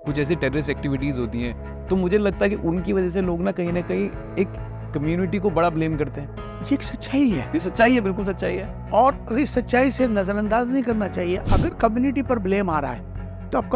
कुछ ऐसी terrorist activities होती हैं, तो मुझे लगता है कि उनकी वजह से लोग ना कहीं एक कम्युनिटी को बड़ा ब्लेम करते हैं। ये एक सच्चाई है, ये सच्चाई है, बिल्कुल सच्चाई है। और इस सच्चाई से नजरअंदाज नहीं करना चाहिए। अगर कम्युनिटी पर ब्लेम आ रहा है तो अब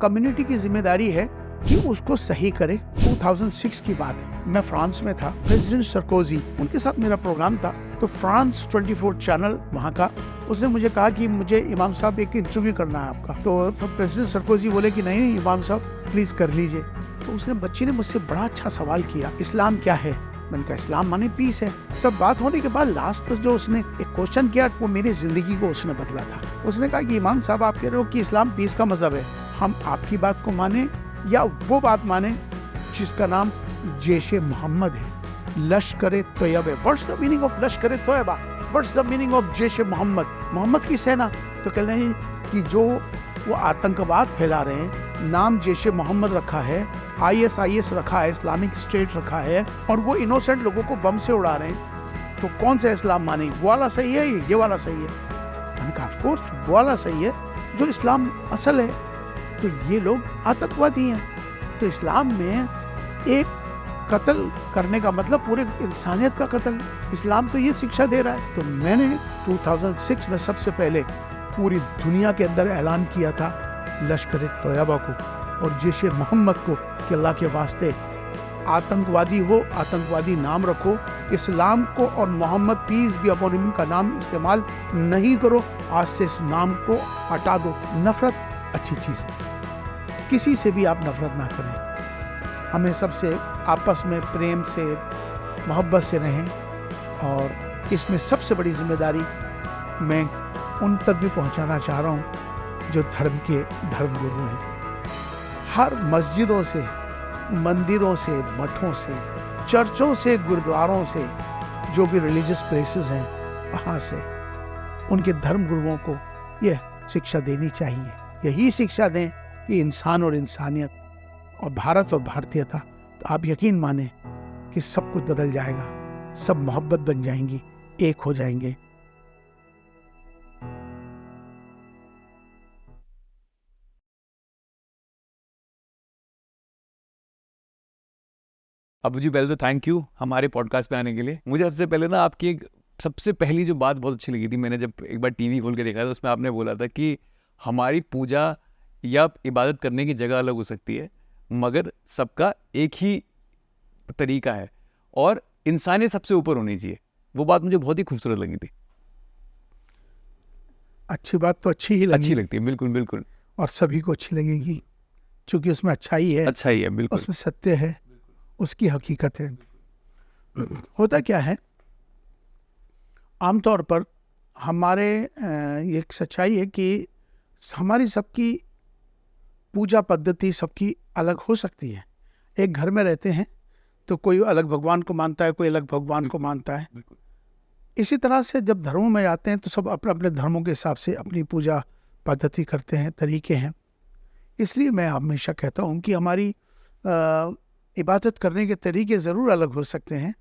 कम्युनिटी की जिम्मेदारी है कि उसको सही करे। 2006 की बात है, मैं फ्रांस में था, प्रेसिडेंट सरकोजी, उनके साथ मेरा प्रोग्राम था। तो फ्रांस 24 चैनल वहाँ का, उसने मुझे कहा कि मुझे इमाम साहब एक इंटरव्यू करना है आपका। तो प्रेसिडेंट सरकोजी बोले कि नहीं इमाम साहब प्लीज कर लीजिए। तो उसने बच्ची ने मुझसे बड़ा अच्छा सवाल किया, इस्लाम क्या है? मैंने कहा इस्लाम माने पीस है। सब बात होने के बाद लास्ट में जो उसने एक क्वेश्चन किया वो मेरी जिंदगी को उसने बदला था। उसने कहा कि इमाम साहब आप कह रहे हो कि इस्लाम पीस का मजहब है, हम आपकी बात को माने या वो बात माने जिसका नाम जैशे मोहम्मद है, Lashkar Taiba. What's the meaning of Lashkar Taiba? What's the meaning of Jaish-e Mohammed? Mohammed की सेना। तो कह रहे हैं कि जो वो आतंकवाद फैला रहे हैं, नाम जैशे मोहम्मद रखा है, ISIS रखा है, इस्लामिक स्टेट रखा है, और वो इनोसेंट लोगों को बम से उड़ा रहे हैं, तो कौन सा इस्लाम माने? वो वाला सही है, ये वाला सही है? मैंने कहा ऑफ कोर्स वो वाला सही है जो इस्लाम असल है। तो ये लोग आतंकवादी हैं। तो इस्लाम में एक कत्ल करने का मतलब पूरे इंसानियत का कत्ल, इस्लाम तो ये शिक्षा दे रहा है। तो मैंने 2006 में सबसे पहले पूरी दुनिया के अंदर ऐलान किया था लश्कर तैयबा को और जैशे मोहम्मद को कि अल्लाह के वास्ते आतंकवादी हो, आतंकवादी नाम रखो, इस्लाम को और मोहम्मद पीस बी अपॉन हिम का नाम इस्तेमाल नहीं करो, आज से इस नाम को हटा दो। नफरत अच्छी चीज़ है, किसी से भी आप नफरत ना करें, हमें सबसे आपस में प्रेम से मोहब्बत से रहें। और इसमें सबसे बड़ी जिम्मेदारी मैं उन तक भी पहुंचाना चाह रहा हूं जो धर्मगुरु हैं। हर मस्जिदों से, मंदिरों से, मठों से, चर्चों से, गुरुद्वारों से, जो भी रिलीजियस प्लेसेस हैं, वहाँ से उनके धर्मगुरुओं को यह शिक्षा देनी चाहिए। यही शिक्षा दें कि इंसान और इंसानियत और भारत और भारतीयता, तो आप यकीन माने कि सब कुछ बदल जाएगा, सब मोहब्बत बन जाएंगी, एक हो जाएंगे। अबू जी पहले तो थैंक यू हमारे पॉडकास्ट पे आने के लिए। मुझे सबसे पहले ना आपकी एक सबसे पहली जो बात बहुत अच्छी लगी थी, मैंने जब एक बार टीवी खोल के देखा था, उसमें आपने बोला था कि हमारी पूजा या इबादत करने की जगह अलग हो सकती है, मगर सबका एक ही तरीका है और इंसानियत सबसे ऊपर होनी चाहिए। वो बात मुझे बहुत ही खूबसूरत लगी थी। अच्छी बात तो अच्छी ही लगी, अच्छी लगती है, बिल्कुल बिल्कुल, और सभी को अच्छी लगेगी, क्योंकि उसमें अच्छाई है, अच्छा ही है, बिल्कुल उसमें सत्य है, उसकी हकीकत है। होता क्या है, आमतौर पर हमारे एक सच्चाई है कि हमारी सबकी पूजा पद्धति सबकी अलग हो सकती है। एक घर में रहते हैं तो कोई अलग भगवान को मानता है, कोई अलग भगवान को मानता है। इसी तरह से जब धर्मों में जाते हैं तो सब अपने अपने धर्मों के हिसाब से अपनी पूजा पद्धति करते हैं, तरीके हैं। इसलिए मैं हमेशा कहता हूँ कि हमारी इबादत करने के तरीके ज़रूर अलग हो सकते हैं,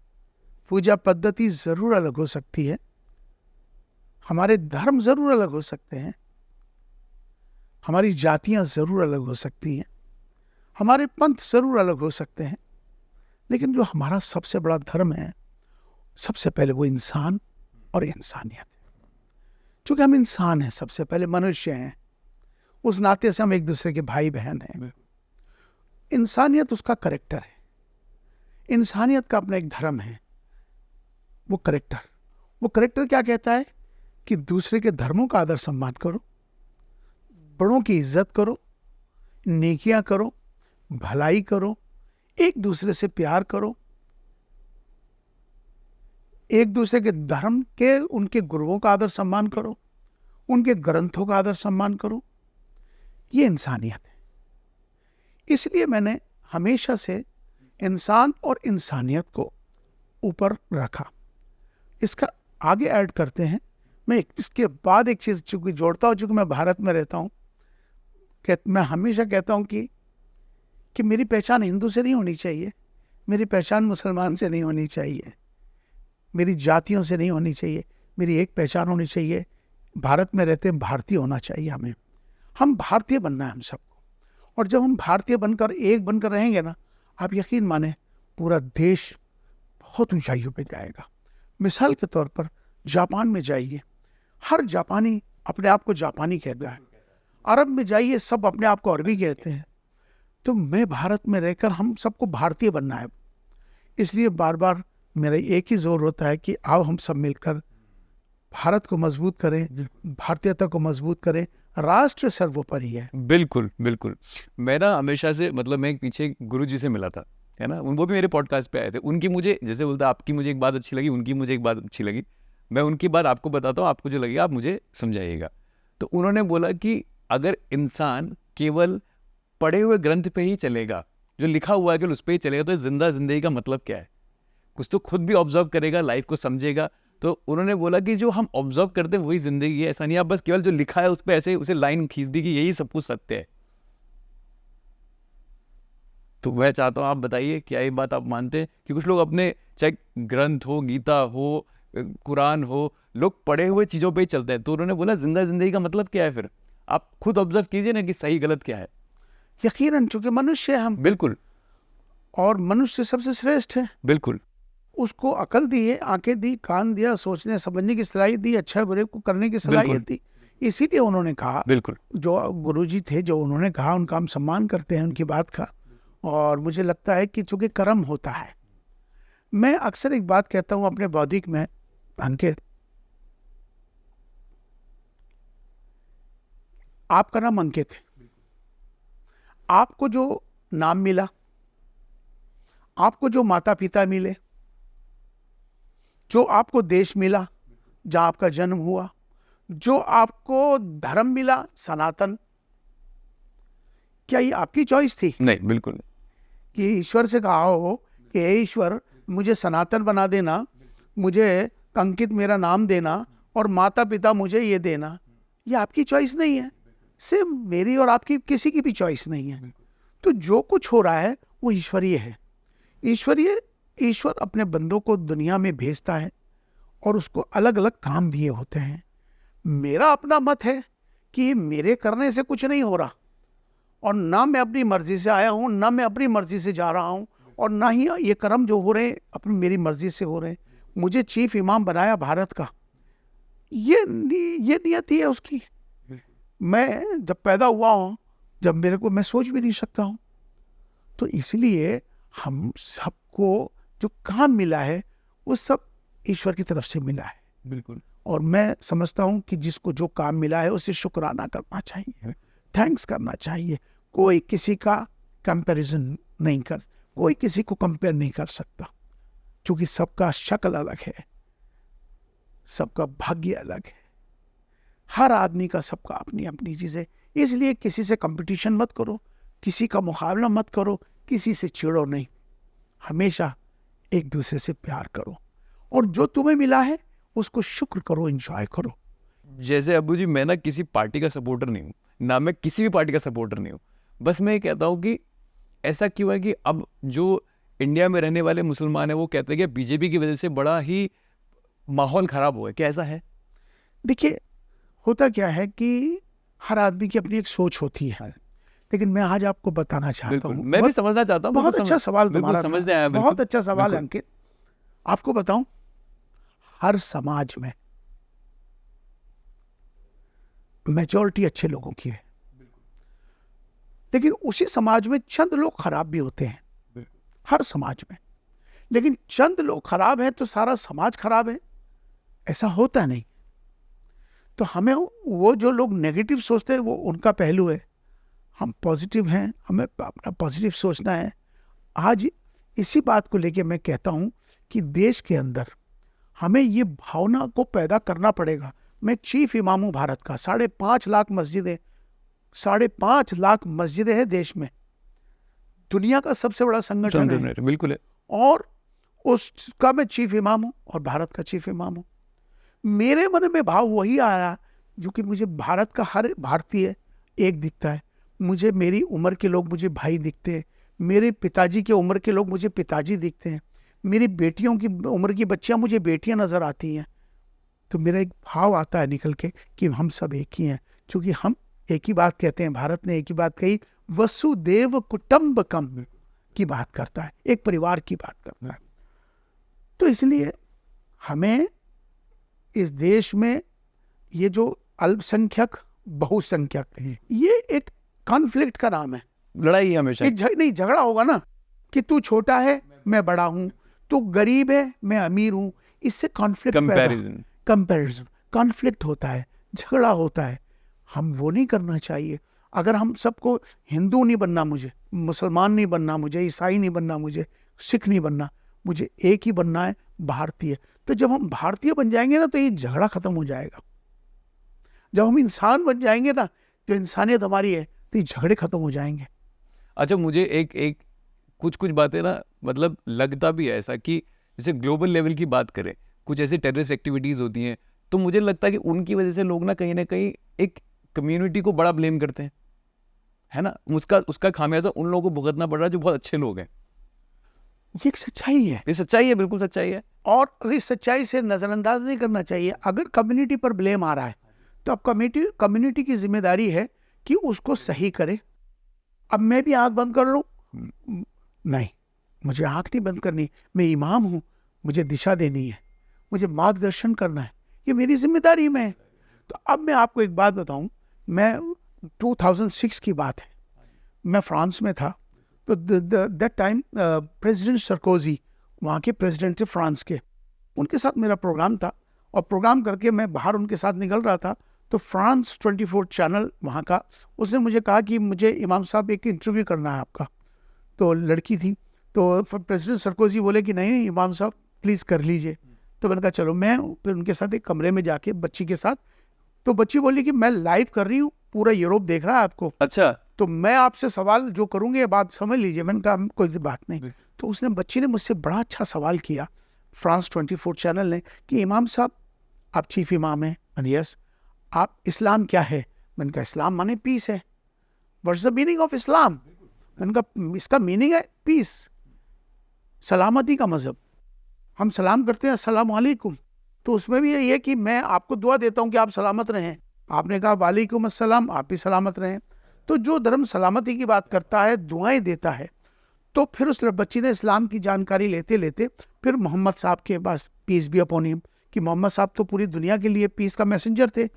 पूजा पद्धति ज़रूर अलग हो सकती है, हमारे धर्म ज़रूर अलग हो सकते हैं, हमारी जातियाँ ज़रूर अलग हो सकती हैं, हमारे पंथ ज़रूर अलग हो सकते हैं, लेकिन जो हमारा सबसे बड़ा धर्म है, सबसे पहले वो इंसान और इंसानियत है। चूँकि हम इंसान हैं, सबसे पहले मनुष्य हैं, उस नाते से हम एक दूसरे के भाई बहन हैं। इंसानियत उसका करेक्टर है, इंसानियत का अपना एक धर्म है। वो करेक्टर क्या कहता है कि दूसरे के धर्मों का आदर सम्मान करो, बड़ों की इज्जत करो, नेकियां करो, भलाई करो, एक दूसरे से प्यार करो, एक दूसरे के धर्म के उनके गुरुओं का आदर सम्मान करो, उनके ग्रंथों का आदर सम्मान करो। ये इंसानियत है। इसलिए मैंने हमेशा से इंसान और इंसानियत को ऊपर रखा। इसका आगे ऐड करते हैं, मैं इसके बाद एक चीज़ चूँकि जोड़ता हूँ, चूँकि मैं भारत में रहता हूँ, मैं हमेशा कहता हूँ कि मेरी पहचान हिंदू से नहीं होनी चाहिए, मेरी पहचान मुसलमान से नहीं होनी चाहिए, मेरी जातियों से नहीं होनी चाहिए, मेरी एक पहचान होनी चाहिए। भारत में रहते हैं, भारतीय होना चाहिए हमें, हम भारतीय बनना है हम सबको। और जब हम भारतीय बनकर एक बनकर रहेंगे ना, आप यकीन माने पूरा देश बहुत ऊंचाइयों पे जाएगा। मिसाल के तौर पर जापान में जाइए, हर जापानी अपने आप को जापानी कहता है। अरब में जाइए, सब अपने आप को अरबी कहते हैं। तो मैं भारत में रहकर हम सबको भारतीय बनना है, इसलिए बार बार मेरा एक ही जोर होता है कि आओ हम सब मिलकर भारत को मजबूत करें, भारतीयता को मजबूत करें। राष्ट्र सर्वोपरि है। बिल्कुल बिल्कुल। मैं ना हमेशा से मतलब मैं पीछे गुरु जी से मिला था, है ना, वो भी मेरे पॉडकास्ट पे आए थे। उनकी मुझे जैसे बोलता आपकी मुझे एक बात अच्छी लगी, उनकी मुझे एक बात अच्छी लगी। मैं उनकी बात आपको बताता हूँ, आपको जो लगी आप मुझे समझाइएगा। तो उन्होंने बोला कि अगर इंसान केवल पढ़े हुए ग्रंथ पे ही चलेगा, जो लिखा हुआ है केवल उस पर ही चलेगा, तो जिंदा जिंदगी का मतलब क्या है? कुछ तो खुद भी ऑब्जर्व करेगा, लाइफ को समझेगा। तो उन्होंने बोला कि जो हम ऑब्जर्व करते हैं वही जिंदगी है। ऐसा नहीं आप बस केवल जो लिखा है उस पर ऐसे उसे लाइन खींच दी कि यही सब कुछ सत्य है। तो मैं चाहता हूँ आप बताइए, क्या ये बात आप मानते हैं कि कुछ लोग अपने चाहे ग्रंथ हो, गीता हो, कुरान हो, लोग पढ़े हुए चीज़ों पे ही चलते हैं? तो उन्होंने बोला जिंदा जिंदगी का मतलब क्या है? फिर आप खुद ऑब्जर्व कीजिए ना कि सही गलत क्या है। यकीनन चूंकि मनुष्य है हम, बिल्कुल और मनुष्य सबसे श्रेष्ठ है। बिल्कुल उसको अकल दी है, आंखें दी, कान दिया, सोचने समझने की सलाहियत दी, अच्छा बुरे को करने की सलाहियत दी। इसीलिए उन्होंने कहा, बिल्कुल जो गुरुजी थे, जो उन्होंने कहा उनका हम सम्मान करते हैं उनकी बात का। और मुझे लगता है कि चूंकि कर्म होता है, मैं अक्सर एक बात कहता हूं अपने बौद्धिक में, अंकित, आपका नाम अंकित है, आपको जो नाम मिला, आपको जो माता पिता मिले, जो आपको देश मिला जहां आपका जन्म हुआ, जो आपको धर्म मिला सनातन, क्या ये आपकी चॉइस थी? नहीं, बिल्कुल नहीं। कि ईश्वर से कहा हो कि हे ईश्वर मुझे सनातन बना देना, मुझे अंकित मेरा नाम देना, और माता पिता मुझे ये देना, ये आपकी चॉइस नहीं है। सिर्फ मेरी और आपकी किसी की भी चॉइस नहीं है। तो जो कुछ हो रहा है वो ईश्वरीय है। ईश्वर अपने बंदों को दुनिया में भेजता है और उसको अलग अलग काम दिए होते हैं। मेरा अपना मत है कि मेरे करने से कुछ नहीं हो रहा, और ना मैं अपनी मर्जी से आया हूं, ना मैं अपनी मर्जी से जा रहा हूं, और ना ही ये कर्म जो हो रहे हैं अपनी मेरी मर्जी से हो रहे हैं। मुझे चीफ इमाम बनाया भारत का, ये नियति है उसकी। मैं जब पैदा हुआ हूं, जब मेरे को, मैं सोच भी नहीं सकता हूं। तो इसलिए हम सबको जो काम मिला है वो सब ईश्वर की तरफ से मिला है। बिल्कुल। और मैं समझता हूं कि जिसको जो काम मिला है उसे शुक्राना करना चाहिए, थैंक्स करना चाहिए। कोई किसी का कंपैरिजन नहीं कर, कोई किसी को कंपेयर नहीं कर सकता, क्योंकि सबका शक्ल अलग है, सबका भाग्य अलग है, हर आदमी का, सबका अपनी अपनी चीज है। इसलिए किसी से कंपटीशन मत करो, किसी का मुकाबला मत करो, किसी से चिढ़ो नहीं, हमेशा एक दूसरे से प्यार करो, और जो तुम्हें मिला है उसको शुक्र करो, एंजॉय करो। जैसे अब्बू जी, मैं ना किसी पार्टी का सपोर्टर नहीं हूँ, ना मैं किसी भी पार्टी का सपोर्टर नहीं हूँ। बस मैं ये कहता हूँ कि ऐसा क्यों है कि अब जो इंडिया में रहने वाले मुसलमान हैं वो कहते हैं कि बीजेपी की वजह से बड़ा ही माहौल खराब हुआ है। क्या ऐसा है? देखिए, होता क्या है कि हर आदमी की अपनी एक सोच होती है, लेकिन मैं आज आपको बताना चाहता हूँ, मैं भी समझना चाहता हूँ। बहुत अच्छा सवाल तुम्हारा था, समझने आया। बहुत अच्छा सवाल है अंकित। आपको बताऊं, हर समाज में मेजॉरिटी अच्छे लोगों की है, लेकिन उसी समाज में चंद लोग खराब भी होते हैं, हर समाज में। लेकिन चंद लोग खराब हैं तो सारा समाज खराब है, ऐसा होता नहीं। तो हमें वो जो लोग नेगेटिव सोचते हैं वो उनका पहलू है, हम पॉजिटिव हैं, हमें अपना पॉजिटिव सोचना है। आज इसी बात को लेके मैं कहता हूं कि देश के अंदर हमें ये भावना को पैदा करना पड़ेगा। मैं चीफ इमाम हूं भारत का, 5.5 लाख मस्जिदें, 5.5 लाख मस्जिदें हैं देश में, दुनिया का सबसे बड़ा संगठन है, बिल्कुल है, और उसका मैं चीफ इमाम हूं और भारत का चीफ इमाम हूं। मेरे मन में भाव वही आया जो कि मुझे भारत का हर भारतीय एक दिखता है। मुझे मेरी उम्र के लोग मुझे भाई दिखते हैं, मेरे पिताजी के उम्र के लोग मुझे पिताजी दिखते हैं, मेरी बेटियों की उम्र की बच्चियां मुझे बेटियां नजर आती हैं। तो मेरा एक भाव आता है निकल के कि हम सब एक ही हैं, क्योंकि हम एक ही बात कहते हैं। भारत ने एक ही बात कही, वसुदेव कुटुंबकम की बात करता है, एक परिवार की बात करता है। तो इसलिए हमें इस देश में ये जो अल्पसंख्यक बहुसंख्यक ये एक कॉन्फ्लिक्ट का नाम है, लड़ाई है हमेशा। नहीं, झगड़ा होगा ना कि तू छोटा है मैं बड़ा हूं, तू गरीब है मैं अमीर हूं, इससे कॉन्फ्लिक्ट, कंपैरिजन, कॉन्फ्लिक्ट होता है, झगड़ा होता है। हम वो नहीं करना चाहिए। अगर हम सबको हिंदू नहीं बनना, मुझे मुसलमान नहीं बनना, मुझे ईसाई नहीं बनना, मुझे सिख नहीं बनना, मुझे एक ही बनना है, भारतीय। तो जब हम भारतीय बन जाएंगे ना तो ये झगड़ा खत्म हो जाएगा। जब हम इंसान बन जाएंगे ना, जो इंसानियत हमारी है, तो ये झगड़े खत्म हो जाएंगे। अच्छा, मुझे एक कुछ बातें ना मतलब लगता भी है ऐसा कि जैसे ग्लोबल लेवल की बात करें, कुछ ऐसी टेररिस्ट एक्टिविटीज़ होती हैं, तो मुझे लगता है कि उनकी वजह से लोग ना कहीं एक कम्युनिटी को बड़ा ब्लेम करते हैं, है ना। उसका खामियाजा उन लोगों को भुगतना पड़ रहा है जो बहुत अच्छे लोग हैं। ये एक सच्चाई है, ये सच्चाई है, बिल्कुल सच्चाई है। और इस सच्चाई से नजरअंदाज नहीं करना चाहिए। अगर कम्युनिटी पर ब्लेम आ रहा है तो अब कम्युनिटी की जिम्मेदारी है कि उसको सही करे। अब मैं भी आंख बंद कर लूं? नहीं, मुझे आंख नहीं बंद करनी। मैं इमाम हूं, मुझे दिशा देनी है, मुझे मार्गदर्शन करना है, ये मेरी जिम्मेदारी में है। तो अब मैं आपको एक बात बताऊं, मैं 2006 की बात है, मैं फ्रांस में था। तो दैट टाइम प्रेसिडेंट सरकोजी वहाँ के प्रेसिडेंट थे फ्रांस के, उनके साथ मेरा प्रोग्राम था। और प्रोग्राम करके मैं बाहर उनके साथ निकल रहा था, तो फ्रांस 24 चैनल वहाँ का, उसने मुझे कहा कि मुझे इमाम साहब एक इंटरव्यू करना है आपका। तो लड़की थी, तो प्रेसिडेंट सरकोजी बोले कि नहीं इमाम साहब प्लीज़ कर लीजिए। तो मैंने कहा चलो। मैं फिर उनके साथ एक कमरे में जाके बच्ची के साथ, तो बच्ची बोली कि मैं लाइव कर रही हूँ, पूरा यूरोप देख रहा है आपको। अच्छा, तो मैं आपसे सवाल जो करूँगी ये बात समझ लीजिए। मैंने कहा कोई बात नहीं। तो उसने, बच्ची ने मुझसे बड़ा अच्छा सवाल किया, फ्रांस 24 चैनल ने, कि इमाम साहब आप चीफ इमाम हैं, यस, आप इस्लाम क्या है? मैंने कहा इस्लाम माने पीस है। What's the meaning of Islam? मैंने कहा इसका मीनिंग है पीस, सलामती का मजहब। हम सलाम करते हैं अस्सलाम वालेकुम, तो उसमें भी यही है कि मैं आपको दुआ देता हूँ कि आप सलामत रहें। आपने कहा वालेकुम अस्सलाम, आप भी सलामत रहें। तो जो धर्म सलामती की बात करता है, दुआएं देता है। तो फिर उस बच्ची ने इस्लाम की जानकारी लेते लेते फिर मोहम्मद साहब के पास, पीस बी अपॉन हिम, कि मोहम्मद साहब तो पूरी दुनिया के लिए पीस का मैसेंजर थे।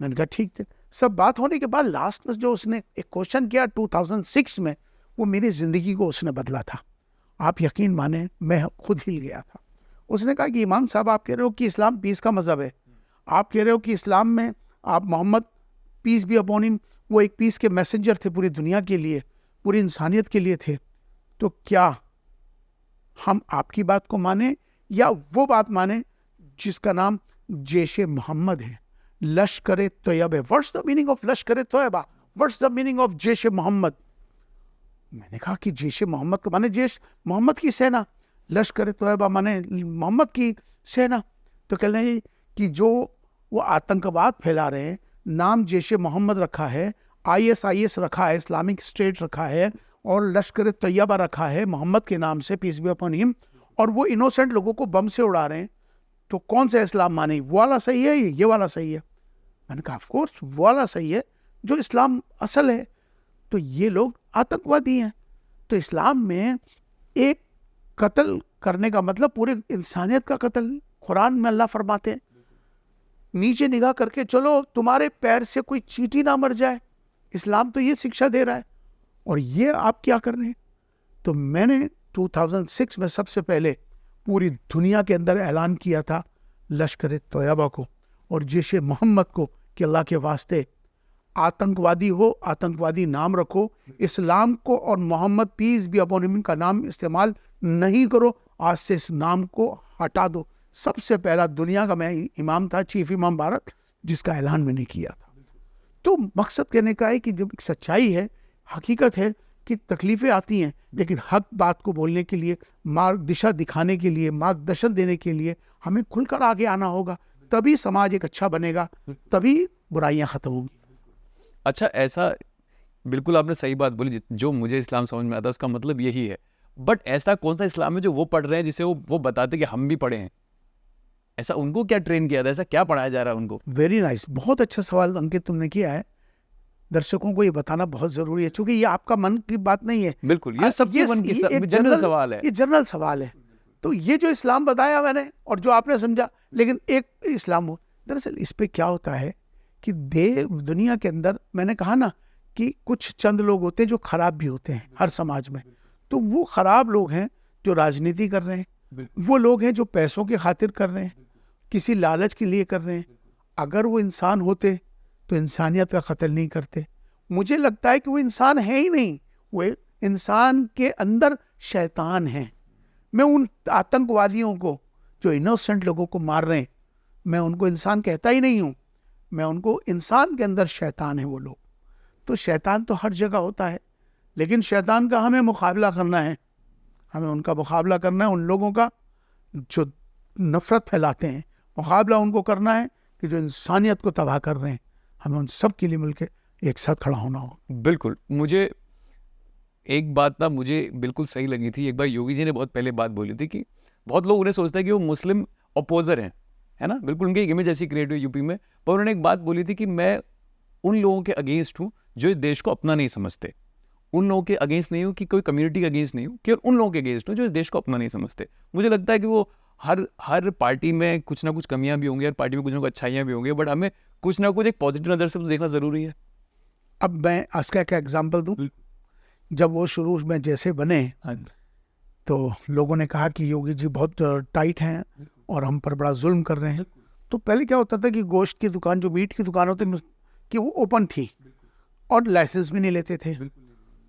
मैंने कहा ठीक थे। सब बात होने के बाद लास्ट में जो उसने एक क्वेश्चन किया 2006 में, वो मेरी ज़िंदगी को उसने बदला था। आप यकीन माने मैं खुद हिल गया था। उसने कहा कि इमाम साहब आप कह रहे हो कि इस्लाम पीस का मज़हब है, आप कह रहे हो कि इस्लाम में आप मोहम्मद पीस बी अपॉन हिम वो एक पीस के मैसेंजर थे, पूरी दुनिया के लिए, पूरी इंसानियत के लिए थे। तो क्या हम आपकी बात को माने या वो बात माने जिसका नाम जैश मोहम्मद है, लश्कर तैयबा है? What's the meaning of Lashkar Taiba? What's the meaning of Jaish Mohammed? मैंने कहा कि जैश मोहम्मद को माने जैश मोहम्मद की सेना, लश्कर तैयबा माने मोहम्मद की सेना। तो कह रहे हैं कि जो वो आतंकवाद फैला रहे हैं, नाम जैश मोहम्मद रखा है, ISIS रखा है, इस्लामिक स्टेट रखा है, और लश्कर तैयबा रखा है मोहम्मद के नाम से, पीस बी अपॉन हिम, और वो इनोसेंट लोगों को बम से उड़ा रहे हैं। तो कौन सा इस्लाम माने? वो वाला सही है, ये वाला सही है? मैंने कहा ऑफ कोर्स वो वाला सही है जो इस्लाम असल है। तो ये लोग आतंकवादी हैं। तो इस्लाम में एक कत्ल करने का मतलब पूरे इंसानियत का कत्ल। कुरान में अल्लाह फरमाते हैं नीचे निगाह करके चलो, तुम्हारे पैर से कोई चींटी ना मर जाए। इस्लाम तो ये शिक्षा दे रहा है, और ये आप क्या कर रहे हैं? तो मैंने 2006 में सबसे पहले पूरी दुनिया के अंदर ऐलान किया था लश्कर तैयबा को और जैश मोहम्मद को कि अल्लाह के वास्ते आतंकवादी हो, आतंकवादी नाम रखो, इस्लाम को और मोहम्मद पीस बी अपॉन हिम का नाम इस्तेमाल नहीं करो, आज से इस नाम को हटा दो। सबसे पहला दुनिया का मैं इमाम था, चीफ इमाम भारत, जिसका ऐलान मैंने किया था। तो मकसद कहने का है कि जब एक सच्चाई है, हकीकत है कि तकलीफ़ें आती हैं, लेकिन हक बात को बोलने के लिए, मार्ग दिशा दिखाने के लिए, मार्गदर्शन देने के लिए हमें खुलकर आगे आना होगा। तभी समाज एक अच्छा बनेगा, तभी बुराइयां खत्म होंगी। अच्छा, ऐसा बिल्कुल आपने सही बात बोली। जो मुझे इस्लाम समझ में आता है उसका मतलब यही है। बट ऐसा कौन सा इस्लाम है जो वो पढ़ रहे हैं जिसे वो बताते कि हम भी पढ़े हैं? ऐसा उनको क्या ट्रेन किया था? ऐसा क्या पढ़ाया जा रहा है उनको? वेरी नाइस, बहुत अच्छा सवाल अंकित तुमने किया है। दर्शकों को ये बताना बहुत जरूरी है, क्योंकि ये आपका मन की बात नहीं है। बिल्कुल, ये सबके मन की एक जनरल सवाल है। ये जनरल सवाल है। तो ये जो इस्लाम बताया मैंने और जो आपने समझा, लेकिन एक इस्लाम हो, दरअसल इस पे क्या होता है कि दुनिया के अंदर मैंने कहा ना कि कुछ चंद लोग होते हैं जो खराब भी होते हैं हर समाज में। तो वो खराब लोग हैं जो राजनीति कर रहे हैं, वो लोग हैं जो पैसों की खातिर कर रहे हैं, किसी लालच के लिए कर रहे हैं। अगर वो इंसान होते तो इंसानियत का कत्ल नहीं करते। मुझे लगता है कि वो इंसान है ही नहीं, वो इंसान के अंदर शैतान है। मैं उन आतंकवादियों को जो इनोसेंट लोगों को मार रहे हैं, मैं उनको इंसान कहता ही नहीं हूँ, मैं उनको इंसान के अंदर शैतान है वो लोग। तो शैतान तो हर जगह होता है, लेकिन शैतान का हमें मुकाबला करना है, हमें उनका मुकाबला करना है, उन लोगों का जो नफरत फैलाते हैं। मुकाबला उनको करना है कि जो इंसानियत को तबाह कर रहे हैं, हमें उन सब के लिए मिलकर एक साथ खड़ा होना होगा। बिल्कुल। मुझे एक बात ना मुझे बिल्कुल सही लगी थी, एक बार योगी जी ने बहुत पहले बात बोली थी कि बहुत लोग उन्हें सोचते हैं कि वो मुस्लिम अपोजर हैं, है ना, बिल्कुल उनकी एक इमेज ऐसी क्रिएट हुई यूपी में। पर उन्होंने एक बात बोली थी कि मैं उन लोगों के अगेंस्ट हूँ जो इस देश को अपना नहीं समझते। उन लोगों के अगेंस्ट नहीं हूँ कि कोई कम्युनिटी के अगेंस्ट नहीं हूँ, केवल उन लोगों के अगेंस्ट हूँ जो इस देश को अपना नहीं समझते। मुझे लगता है कि वो हर पार्टी में कुछ ना कुछ कमियां भी होंगी, हर पार्टी में कुछ ना कुछ अच्छाइयाँ भी होंगी, बट हमें कुछ ना कुछ एक पॉजिटिव नज़र से तो देखना ज़रूरी है। अब मैं इसका क्या एग्जाम्पल दूँ? जब वो शुरू में जैसे बने तो लोगों ने कहा कि योगी जी बहुत टाइट हैं और हम पर बड़ा जुल्म कर रहे हैं। तो पहले क्या होता था कि गोश्त की दुकान, जो मीट की दुकान होती कि वो ओपन थी और लाइसेंस भी नहीं लेते थे।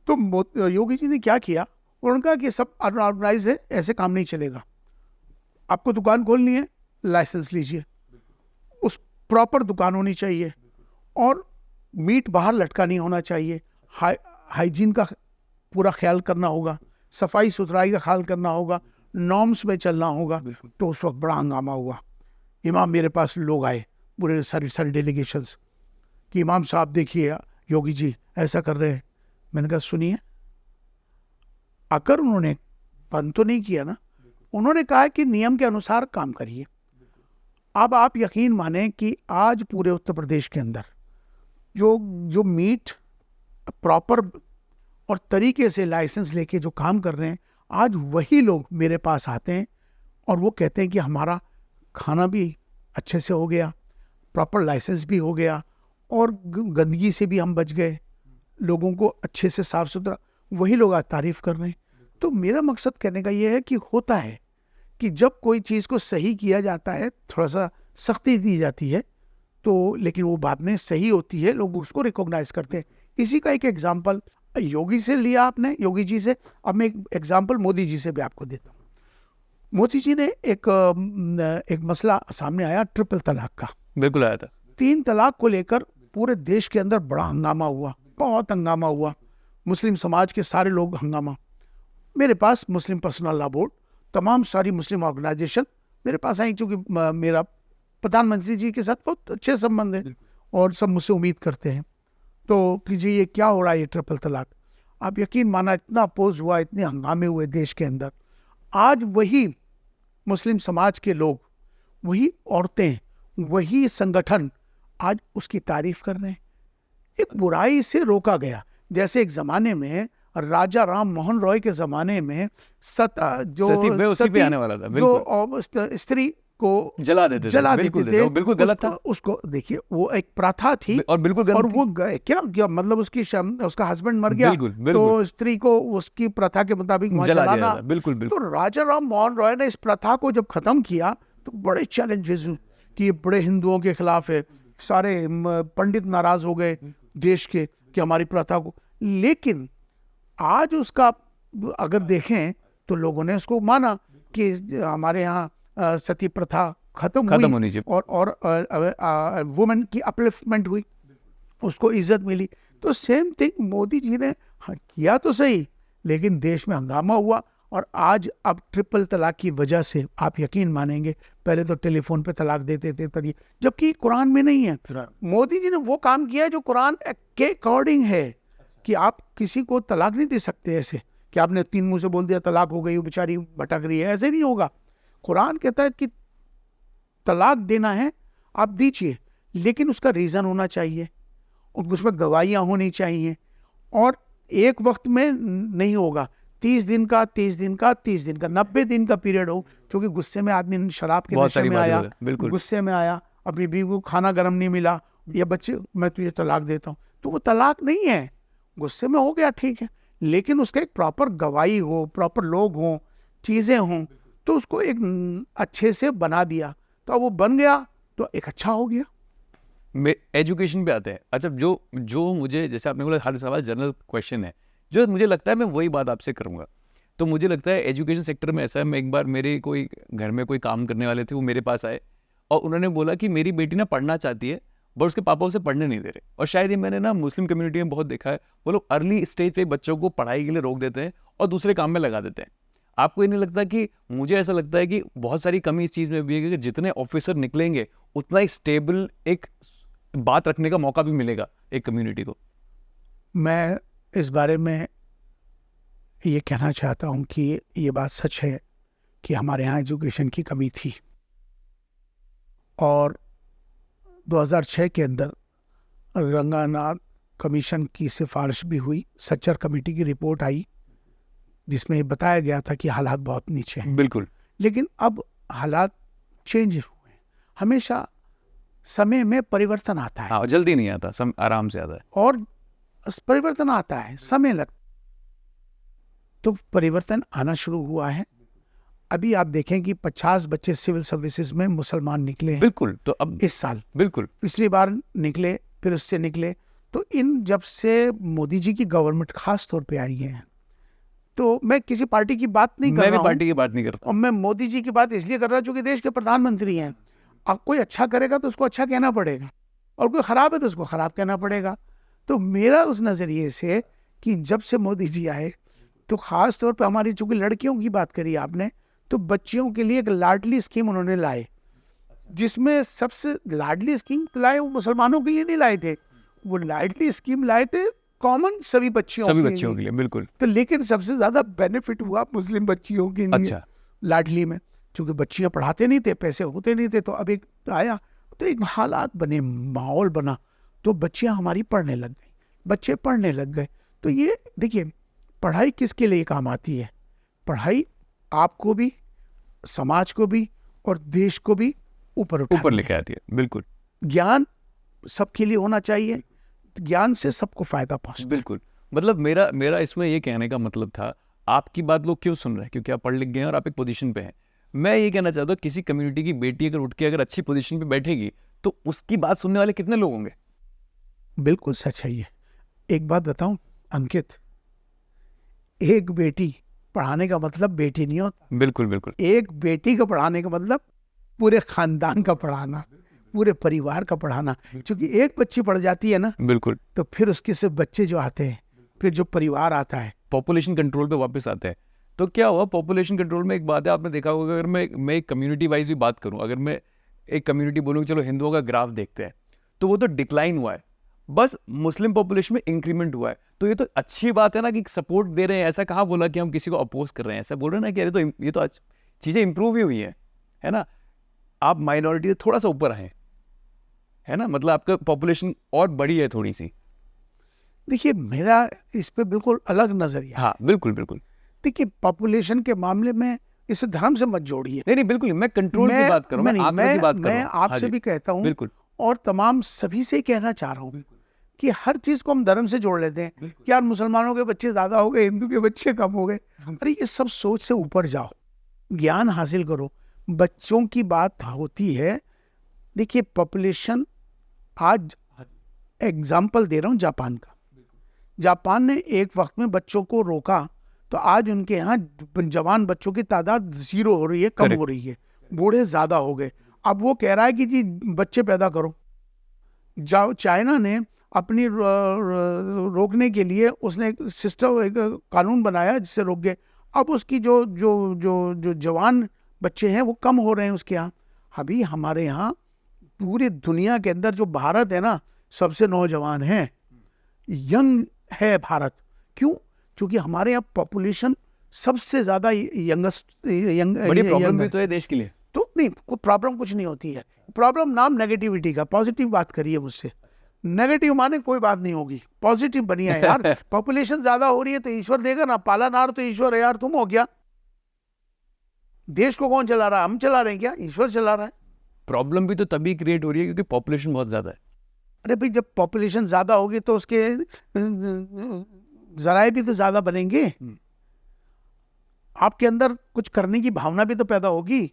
तो योगी जी ने क्या किया, उन्होंने कहा कि सब ऑर्गेनाइज है, ऐसे काम नहीं चलेगा, आपको दुकान खोलनी है, लाइसेंस लीजिए, उस प्रॉपर दुकान होनी चाहिए और मीट बाहर लटका नहीं होना चाहिए, हाइजीन का पूरा ख्याल करना होगा, सफाई सुथराई का ख्याल करना होगा, नॉर्म्स में चलना होगा। तो उस वक्त बड़ा हंगामा हुआ। इमाम मेरे पास लोग आए, पूरे सारी डेलीगेशंस, कि इमाम साहब देखिए योगी जी ऐसा कर रहे हैं। मैंने कहा सुनिए, अगर उन्होंने बंद तो नहीं किया ना, उन्होंने कहा कि नियम के अनुसार काम करिए। अब आप यकीन माने कि आज पूरे उत्तर प्रदेश के अंदर जो मीट प्रॉपर और तरीके से लाइसेंस लेके जो काम कर रहे हैं, आज वही लोग मेरे पास आते हैं और वो कहते हैं कि हमारा खाना भी अच्छे से हो गया, प्रॉपर लाइसेंस भी हो गया और गंदगी से भी हम बच गए, लोगों को अच्छे से साफ सुथरा, वही लोग आज तारीफ कर रहे हैं। तो मेरा मकसद कहने का ये है कि होता है कि जब कोई चीज़ को सही किया जाता है, थोड़ा सा सख्ती दी जाती है, तो लेकिन वो बाद में सही होती है, लोग उसको रिकॉग्नाइज करते हैं। इसी का एक एग्जाम्पल योगी से लिया आपने, योगी जी से। अब मैं एक एग्जाम्पल मोदी जी से भी आपको देता हूँ। मोदी जी ने एक मसला सामने आया ट्रिपल तलाक का। बिल्कुल आया था। 3 तलाक को लेकर पूरे देश के अंदर बड़ा हंगामा हुआ, बहुत हंगामा हुआ, मुस्लिम समाज के सारे लोग हंगामा। मेरे पास मुस्लिम पर्सनल लॉ बोर्ड, तमाम सारी मुस्लिम ऑर्गेनाइजेशन मेरे पास आई, क्योंकि मेरा प्रधानमंत्री जी के साथ बहुत अच्छे संबंध है और सब मुझसे उम्मीद करते हैं। तो कि जी ये क्या हो रहा है, ये ट्रिपल तलाक। आप यकीन माना इतना अपोज हुआ, इतने हंगामे हुए देश के अंदर। आज वही मुस्लिम समाज के लोग, वही औरतें, वही संगठन आज उसकी तारीफ कर रहे हैं। एक बुराई से रोका गया। जैसे एक जमाने में राजा राम मोहन रॉय के जमाने में स्त्री को जला देते थे, बिल्कुल गलत था। उसको देखिए, वो एक प्रथा थी और बिल्कुल और वो क्या मतलब उसका हस्बैंड मर गया, तो स्त्री को उसकी प्रथा के मुताबिक जलाना। बिल्कुल। तो राजा राम मोहन रॉय ने इस प्रथा को जब खत्म किया तो बड़े चैलेंजेस कि ये बड़े हिंदुओं के खिलाफ है, सारे पंडित नाराज हो गए देश के कि हमारी प्रथा को। लेकिन आज उसका अगर देखें तो लोगों ने उसको माना कि हमारे यहाँ सती प्रथा खत्म होनी चाहिए और वुमेन की अपलिफ्टमेंट हुई, उसको इज्जत मिली। तो सेम थिंग मोदी जी ने किया तो सही, लेकिन देश में हंगामा हुआ और आज अब ट्रिपल तलाक की वजह से आप यकीन मानेंगे, पहले तो टेलीफोन पे तलाक देते थे, जबकि कुरान में नहीं है। मोदी जी ने वो काम किया जो कुरान के अकॉर्डिंग है कि आप किसी को तलाक नहीं दे सकते ऐसे कि आपने 3 मुंह से बोल दिया तलाक हो गई, वो बेचारी भटक रही है, ऐसे नहीं होगा। कुरान कहता है कि तलाक देना है आप दीजिए, लेकिन उसका रीज़न होना चाहिए उसमें गवाहियाँ होनी चाहिए, और एक वक्त में नहीं होगा, 30 दिन का 30 दिन का 30 दिन का 90 दिन का पीरियड हो, क्योंकि गुस्से में आदमी शराब के बहुत नशे सारी में बातें आया, होती हैं, बिल्कुल। गुस्से में आया, अपनी बीवी को खाना गर्म नहीं मिला, या बच्चे मैं तुझे तलाक देता हूँ, तो वो तलाक नहीं है, गुस्से में हो गया ठीक है, लेकिन उसका एक प्रॉपर गवाही हो, प्रॉपर लोग हों, चीज़ें हों, तो उसको एक अच्छे से बना दिया, तो अब वो बन गया तो एक अच्छा हो गया। एजुकेशन पे आते हैं। अच्छा, जो मुझे, जैसे आपने बोला हर सवाल जनरल क्वेश्चन है, जो मुझे लगता है मैं वही बात आपसे करूँगा। तो मुझे लगता है एजुकेशन सेक्टर में ऐसा है, मैं एक बार मेरे कोई घर में कोई काम करने वाले थे, वो मेरे पास आए और उन्होंने बोला कि मेरी बेटी ना पढ़ना चाहती है, बट उसके पापा उसे पढ़ने नहीं दे रहे। और शायद ये मैंने ना मुस्लिम कम्युनिटी में बहुत देखा है, वो लोग अर्ली स्टेज पे बच्चों को पढ़ाई के लिए रोक देते हैं और दूसरे काम में लगा देते हैं। आपको ये नहीं लगता कि, मुझे ऐसा लगता है कि बहुत सारी कमी इस चीज़ में भी है कि जितने ऑफिसर निकलेंगे उतना ही स्टेबल एक बात रखने का मौका भी मिलेगा एक कम्युनिटी को। मैं इस बारे में ये कहना चाहता हूँ कि ये बात सच है कि हमारे यहाँ एजुकेशन की कमी थी, और 2006 के अंदर रंगानाथ कमीशन की सिफारिश भी हुई, सच्चर कमेटी की रिपोर्ट आई, जिसमें बताया गया था कि हालात बहुत नीचे हैं। बिल्कुल। लेकिन अब हालात चेंज हुए, हमेशा समय में परिवर्तन आता है, हाँ, जल्दी नहीं आता, आराम से आता है। और परिवर्तन आता है, समय लगता, तो परिवर्तन आना शुरू हुआ है। अभी आप देखें कि 50 बच्चे सिविल सर्विसेज में मुसलमान निकले हैं बिल्कुल। तो अब इस साल, बिल्कुल पिछली बार निकले, फिर उससे निकले, तो इन जब से मोदी जी की गवर्नमेंट खास तौर पे आई है, तो मैं किसी पार्टी की बात नहीं कर मैं रहा भी पार्टी की बात नहीं करता। और मैं मोदी जी की बात इसलिए कर रहा हूँ क्योंकि देश के प्रधानमंत्री हैं। अब कोई अच्छा करेगा तो उसको अच्छा कहना पड़ेगा, और कोई खराब है तो उसको खराब कहना पड़ेगा। तो मेरा उस नज़रिए से कि जब से मोदी जी आए, तो खास तौर पे हमारी, चूंकि लड़कियों की बात करी आपने, तो बच्चियों के लिए एक लाडली स्कीम उन्होंने लाए, जिसमें सबसे लाडली स्कीम लाए वो मुसलमानों के लिए नहीं लाए थे, वो लाडली स्कीम लाए थे कॉमन सभी बच्चियों के लिए। बिल्कुल। तो लेकिन सबसे ज्यादा बेनिफिट हुआ मुस्लिम बच्चियों के लिए। अच्छा। लाडली में चूंकि बच्चियां पढ़ाते नहीं थे, पैसे होते नहीं थे, तो अब एक आया, तो एक हालात बने, माहौल बना, तो बच्चियां हमारी पढ़ने लग गई, बच्चे पढ़ने लग गए। तो ये देखिए, पढ़ाई किसके लिए काम आती है? पढ़ाई आपको भी, समाज को भी, और देश को भी ऊपर लेके आती है। बिल्कुल। ज्ञान सबके लिए होना चाहिए, ज्ञान से सबको फायदा पहुंचता है। बिल्कुल। मतलब मेरा इसमें ये कहने का मतलब था, आपकी बात लोग क्यों सुन रहे हैं? क्योंकि आप पढ़ लिख गए हैं और आप एक पोजीशन पे हैं। मैं ये कहना चाहता हूँ, किसी कम्युनिटी की बेटी अगर उठ के अगर अच्छी पोजीशन पे बैठेगी, तो उसकी बात सुनने वाले कितने लोग होंगे? बिल्कुल सच है ये। एक बात बताऊं अंकित, एक बेटी पढ़ाने का मतलब बेटी नहीं होता। बिल्कुल बिल्कुल। एक बेटी को पढ़ाने का मतलब पूरे खानदान का पढ़ाना, पूरे परिवार का पढ़ाना। क्योंकि एक बच्ची पढ़ जाती है ना, बिल्कुल, तो फिर उसके से बच्चे जो आते हैं, फिर जो परिवार आता है, पॉपुलेशन कंट्रोल पे वापस आते हैं। तो क्या हुआ पॉपुलेशन कंट्रोल में? एक बात है, आपने देखा होगा, अगर मैं एक कम्युनिटी वाइज भी बात करूं, अगर मैं एक कम्युनिटी बोलूँ, चलो हिंदुओं का ग्राफ देखते हैं, तो वो तो डिक्लाइन हुआ है, बस मुस्लिम पॉपुलेशन में इंक्रीमेंट हुआ है। तो ये तो अच्छी बात है ना कि सपोर्ट दे रहे हैं। ऐसा कहाँ बोला कि हम किसी को अपोज कर रहे हैं? ऐसा बोल रहे हैं ना कि अरे ये तो चीज़ें इंप्रूव ही हुई है ना? आप माइनॉरिटी से थोड़ा सा ऊपर आए, है ना? मतलब आपका पॉपुलेशन और बड़ी है थोड़ी सी। देखिए, मेरा इस पे बिल्कुल अलग नजरिया। हाँ, बिल्कुल बिल्कुल। देखिए, पॉपुलेशन के मामले में इसे धर्म से मत जोड़िए। नहीं, मैं मैं कंट्रोल की बात कर रहा हूँ, मैं की बात कर रहा हूँ। मैं आपसे भी कहता हूँ, बिल्कुल, और तमाम सभी से कहना चाह रहा हूँ कि हर चीज को हम धर्म से जोड़ लेते हैं कि यार मुसलमानों के बच्चे ज्यादा हो गए, हिंदू के बच्चे कम हो गए। अरे ये सब सोच से ऊपर जाओ, ज्ञान हासिल करो। बच्चों की बात होती है। देखिए, पॉपुलेशन, आज एग्जाम्पल दे रहा हूँ जापान का। जापान ने एक वक्त में बच्चों को रोका, तो आज उनके यहाँ जवान बच्चों की तादाद 0 हो रही है, कम हो रही है, बूढ़े ज्यादा हो गए। अब वो कह रहा है कि जी बच्चे पैदा करो। चाइना ने अपनी रोकने के लिए उसने एक सिस्टम, एक कानून बनाया जिससे रोक गए। अब उसकी जो जो जो जो जवान बच्चे हैं वो कम हो रहे हैं उसके यहाँ। अभी हमारे यहाँ पूरी दुनिया के अंदर जो भारत है ना, सबसे नौजवान है, यंग है भारत। क्यों? क्योंकि हमारे यहाँ पॉपुलेशन सबसे ज्यादा बड़ी प्रॉब्लम भी तो है देश के लिए। तो नहीं, कोई प्रॉब्लम कुछ नहीं होती है। प्रॉब्लम नाम नेगेटिविटी का, पॉजिटिव बात करिए मुझसे। नेगेटिव माने कोई बात नहीं होगी, पॉजिटिव बनिए यार। पॉपुलेशन ज्यादा हो रही है तो ईश्वर देगा ना, पालानार तो ईश्वर है यार, तुम हो क्या? देश को कौन चला रहा है? हम चला रहे हैं क्या? ईश्वर चला रहा है। प्रॉब्लम भी तो तभी क्रिएट हो रही है क्योंकि पॉपुलेशन बहुत ज्यादा है। अरे भाई, जब पॉपुलेशन ज्यादा होगी तो उसके जराए भी तो ज्यादा बनेंगे, आपके अंदर कुछ करने की भावना भी तो पैदा होगी।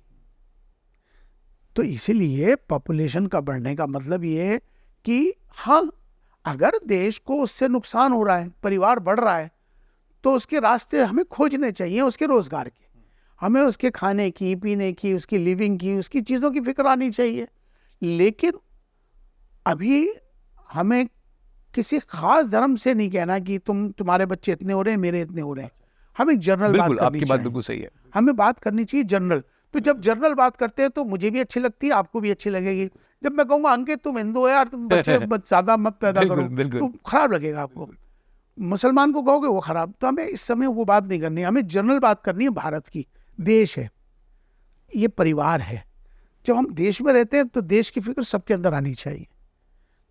तो इसीलिए पॉपुलेशन का बढ़ने का मतलब ये है कि हाँ, अगर देश को उससे नुकसान हो रहा है, परिवार बढ़ रहा है, तो उसके रास्ते हमें खोजने चाहिए, उसके रोजगार के, हमें उसके खाने की, पीने की, उसकी लिविंग की, उसकी चीज़ों की फिक्र आनी चाहिए। लेकिन अभी हमें किसी खास धर्म से नहीं कहना कि तुम्हारे बच्चे इतने हो रहे हैं, मेरे इतने हो रहे हैं। हमें जनरल बात बिल्कुल, करनी आपकी बात चाहिए। बिल्कुल सही है। हमें बात करनी चाहिए जनरल। तो जब जनरल बात करते हैं तो मुझे भी अच्छी लगती है, आपको भी अच्छी लगेगी। जब मैं कहूँगा अंकित तुम हिंदू हो यार, तुम बच्चे ज्यादा मत पैदा बिल्कुल, करो, बिल्कुल। तो खराब लगेगा आपको। मुसलमान को कहोगे वो खराब। तो हमें इस समय वो बात नहीं करनी है, हमें जनरल बात करनी है। भारत की देश है, ये परिवार है। जब हम देश में रहते हैं तो देश की फिक्र सबके अंदर आनी चाहिए।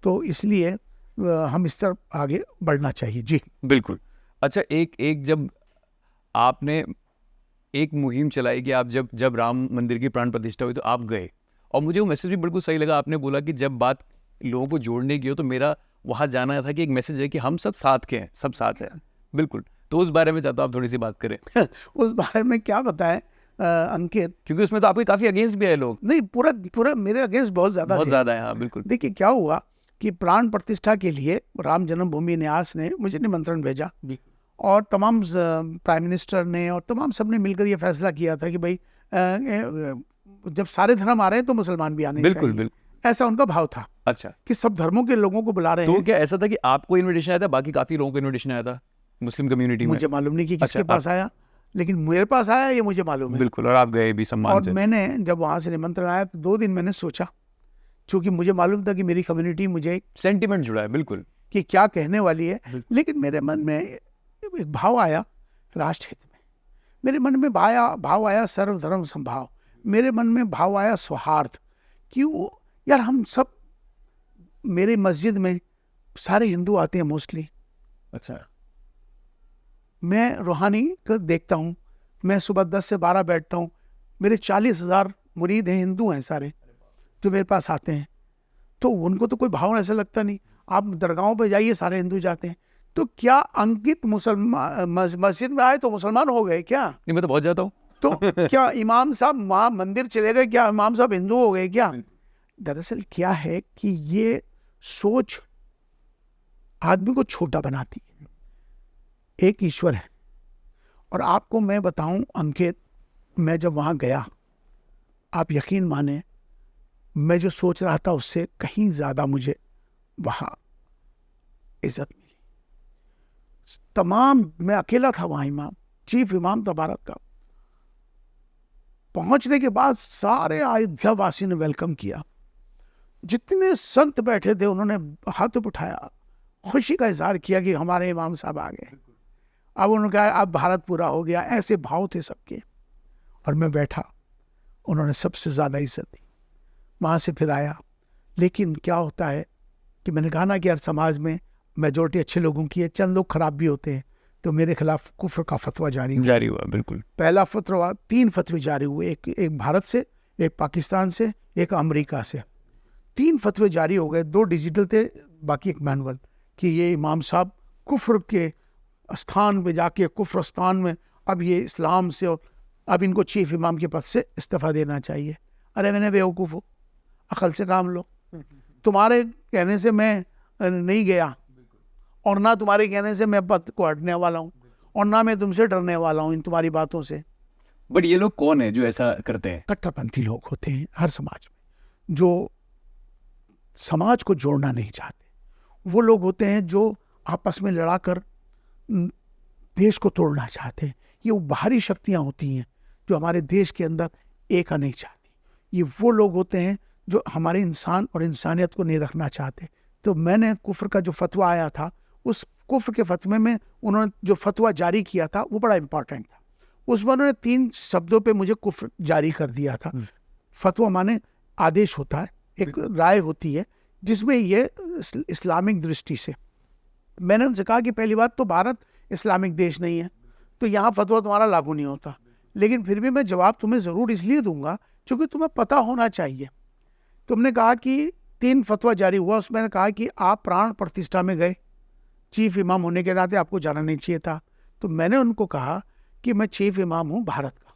तो इसलिए हम इस तरफ आगे बढ़ना चाहिए। जी बिल्कुल। अच्छा, एक जब आपने एक मुहिम चलाई कि आप जब राम मंदिर की प्राण प्रतिष्ठा हुई तो आप गए, और मुझे वो मैसेज भी बिल्कुल सही लगा। आपने बोला कि जब बात लोगों को जोड़ने की हो तो मेरा वहाँ जाना था कि एक मैसेज है कि हम सब साथ के हैं, सब साथ हैं। बिल्कुल। तो उस बारे में चाहता हूँ आप थोड़ी सी बात करें। उस बारे में क्या बताएं अंकित, क्योंकि उसमें तो आपके काफी अगेंस्ट भी है लोग। नहीं, पूरा मेरे अगेंस्ट बहुत ज्यादा बहुत थे। ज्यादा है, हाँ बिल्कुल। देखिए क्या हुआ कि प्राण प्रतिष्ठा के लिए राम जन्मभूमि न्यास ने मुझे निमंत्रण भेजा, और तमाम प्राइम मिनिस्टर ने और तमाम सब ने मिलकर ये फैसला किया था कि भाई जब सारे धर्म आ रहे हैं तो मुसलमान भी आने बिल्कुल चाहिए। बिल्कुल। ऐसा उनका भाव था अच्छा, कि सब धर्मों के लोगों को बुला रहे तो हैं। क्या ऐसा था कि आपको इनविटेशन आया था, बाकी काफी लोगों को इनविटेशन आया था मुस्लिम कम्युनिटी में? मुझे मालूम नहीं कि किसके अच्छा, पास आया, लेकिन मेरे पास आया, ये मुझे मालूम है। बिल्कुल। और आप गए भी सम्मान और से? मैंने जब वहां से निमंत्रण आया तो 2 दिन मैंने सोचा, क्योंकि मुझे मालूम था कि मेरी कम्युनिटी मुझे सेंटिमेंट जुड़ा है, बिल्कुल। कि क्या कहने वाली है। लेकिन मेरे मन में एक भाव आया राष्ट्रहित में, मेरे मन में भाव आया सर्वधर्म संभाव, मेरे मन में भाव आया सौहार्द। क्यों यार, हम सब, मेरे मस्जिद में सारे हिंदू आते हैं मोस्टली। अच्छा। मैं रूहानी को देखता हूँ, मैं सुबह 10 से 12 बैठता हूँ, मेरे 40,000 मुरीद हैं, हिंदू हैं सारे, जो मेरे पास आते हैं। तो उनको तो कोई भाव ऐसा लगता नहीं। आप दरगाहों पे जाइए, सारे हिंदू जाते हैं। तो क्या अंकित मुसलमान मस्जिद में आए तो मुसलमान हो गए क्या? नहीं, मैं तो बहुत जाता हूँ। तो क्या इमाम साहब वहाँ मंदिर चले गए क्या? इमाम साहब हिंदू हो गए क्या? दरअसल क्या है कि ये सोच आदमी को छोटा बनाती है। एक ईश्वर है। और आपको मैं बताऊं अंकित, मैं जब वहां गया, आप यकीन माने, मैं जो सोच रहा था उससे कहीं ज्यादा मुझे वहां इज्जत मिली। तमाम, मैं अकेला था वहां, इमाम, चीफ इमाम था भारत का। पहुंचने के बाद सारे अयोध्या वासी ने वेलकम किया। जितने संत बैठे थे उन्होंने हाथ उठाया, खुशी का इजहार किया कि हमारे इमाम साहब आ गए। अब उन्होंने कहा अब भारत पूरा हो गया, ऐसे भाव थे सबके। और मैं बैठा, उन्होंने सबसे ज्यादा इज्जत दी। वहां से फिर आया। लेकिन क्या होता है कि मैंने कहा ना कि हर समाज में मेजोरिटी अच्छे लोगों की है, चंद लोग खराब भी होते हैं। तो मेरे खिलाफ कुफ्र का फतवा जारी हुआ। बिल्कुल। पहला फतवा, 3 फतवे जारी हुए, एक भारत से, एक पाकिस्तान से, एक अमेरिका से। 3 फतवे जारी हो गए, 2 डिजिटल थे, बाकी एक मैनुअल, कि ये इमाम साहब कुफ्र के स्थान पे जाके, कुफ्र स्थान में, अब ये इस्लाम से, अब इनको चीफ इमाम के पद से इस्तीफा देना चाहिए। अरे मैंने बेवकूफ़ हो, अकल से काम लो। तुम्हारे कहने से मैं नहीं गया, और ना तुम्हारे कहने से मैं पद को हटने वाला हूँ, और ना मैं तुमसे डरने वाला हूँ इन तुम्हारी बातों से। बट ये लोग कौन है जो ऐसा करते हैं? कट्टरपंथी लोग होते हैं हर समाज में, जो समाज को जोड़ना नहीं चाहते। वो लोग होते हैं जो आपस में लड़ाकर देश को तोड़ना चाहते हैं। ये वो बाहरी शक्तियां होती हैं जो हमारे देश के अंदर एक नहीं चाहती। ये वो लोग होते हैं जो हमारे इंसान और इंसानियत को नहीं रखना चाहते। तो मैंने कुफ्र का जो फतवा आया था, उस कुफ्र के फतवे में उन्होंने जो फतवा जारी किया था वो बड़ा इंपॉर्टेंट था। उसमें उन्होंने 3 शब्दों पे मुझे कुफ्र जारी कर दिया था। फतवा माने आदेश होता है, एक राय होती है जिसमें ये इस्लामिक दृष्टि से, मैंने उनसे कहा कि पहली बात तो भारत इस्लामिक देश नहीं है, तो यहाँ फतवा तुम्हारा लागू नहीं होता, लेकिन फिर भी मैं जवाब तुम्हें ज़रूर इसलिए दूंगा क्योंकि तुम्हें पता होना चाहिए। तुमने कहा कि 3 फतवा जारी हुआ, उसमें मैंने कहा कि आप प्राण प्रतिष्ठा में गए, चीफ इमाम होने के नाते आपको जाना नहीं चाहिए था। तो मैंने उनको कहा कि मैं चीफ इमाम हूँ भारत का,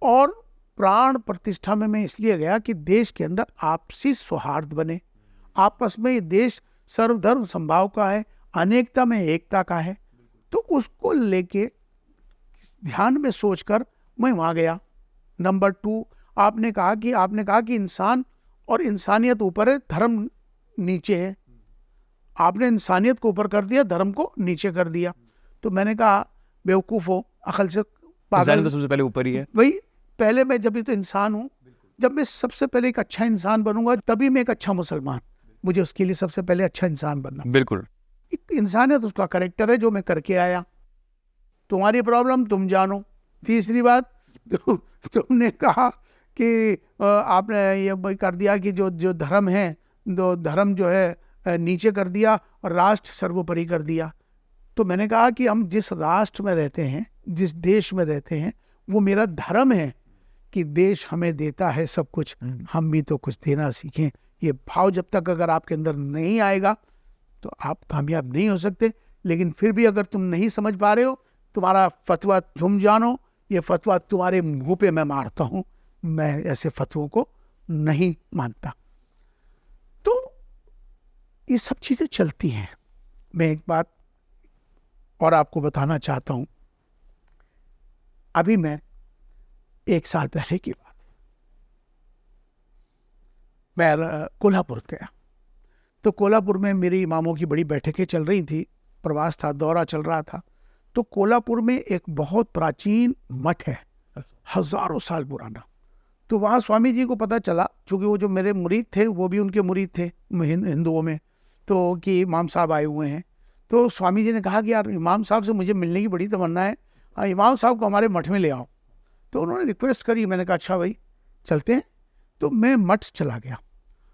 और प्राण प्रतिष्ठा में मैं इसलिए गया कि देश के अंदर आपसी सौहार्द बने, आपस में ये देश सर्वधर्म संभाव का है, अनेकता में एकता का है, तो उसको लेके ध्यान में सोचकर मैं वहाँ गया। नंबर 2, आपने कहा कि इंसान और इंसानियत ऊपर है, धर्म नीचे है। आपने इंसानियत को ऊपर कर दिया, धर्म को नीचे कर दिया। तो मैंने कहा बेवकूफ़ हो, अकल से इंसान पागल। तो सबसे पहले ऊपर ही है। वही, पहले मैं जब भी तो इंसान हूँ, जब मैं सबसे पहले एक अच्छा इंसान बनूंगा तभी मैं एक अच्छा मुसलमान। मुझे उसके लिए सबसे पहले अच्छा इंसान बनना। बिल्कुल। इंसानियत उसका कैरेक्टर है जो मैं करके आया। तुम्हारी प्रॉब्लम तुम जानो। तीसरी बात, तुमने कहा कि आपने ये कर दिया कि जो धर्म है, धर्म जो है नीचे कर दिया और राष्ट्र सर्वोपरि कर दिया। तो मैंने कहा कि हम जिस राष्ट्र में रहते हैं, जिस देश में रहते हैं, वो मेरा धर्म है कि देश हमें देता है सब कुछ, हम भी तो कुछ देना सीखें। ये भाव जब तक अगर आपके अंदर नहीं आएगा तो आप कामयाब नहीं हो सकते। लेकिन फिर भी अगर तुम नहीं समझ पा रहे हो, तुम्हारा फतवा तुम जानो, ये फतवा तुम्हारे मुंह पे मैं मारता हूँ, मैं ऐसे फतवों को नहीं मानता। तो ये सब चीज़ें चलती हैं। मैं एक बात और आपको बताना चाहता हूँ। अभी मैं 1 साल पहले की बात, मैं कोल्हापुर गया। तो कोल्हापुर में मेरी इमामों की बड़ी बैठकें चल रही थी, प्रवास था, दौरा चल रहा था। तो कोल्हापुर में एक बहुत प्राचीन मठ है, हजारों साल पुराना। तो वहाँ स्वामी जी को पता चला, क्योंकि वो जो मेरे मुरीद थे वो भी उनके मुरीद थे हिंदुओं में, तो कि इमाम साहब आए हुए हैं। तो स्वामी जी ने कहा कि यार इमाम साहब से मुझे मिलने की बड़ी तमन्ना है, इमाम साहब को हमारे मठ में ले आओ। तो उन्होंने रिक्वेस्ट करी, मैंने कहा अच्छा भाई चलते हैं। तो मैं मठ चला गया।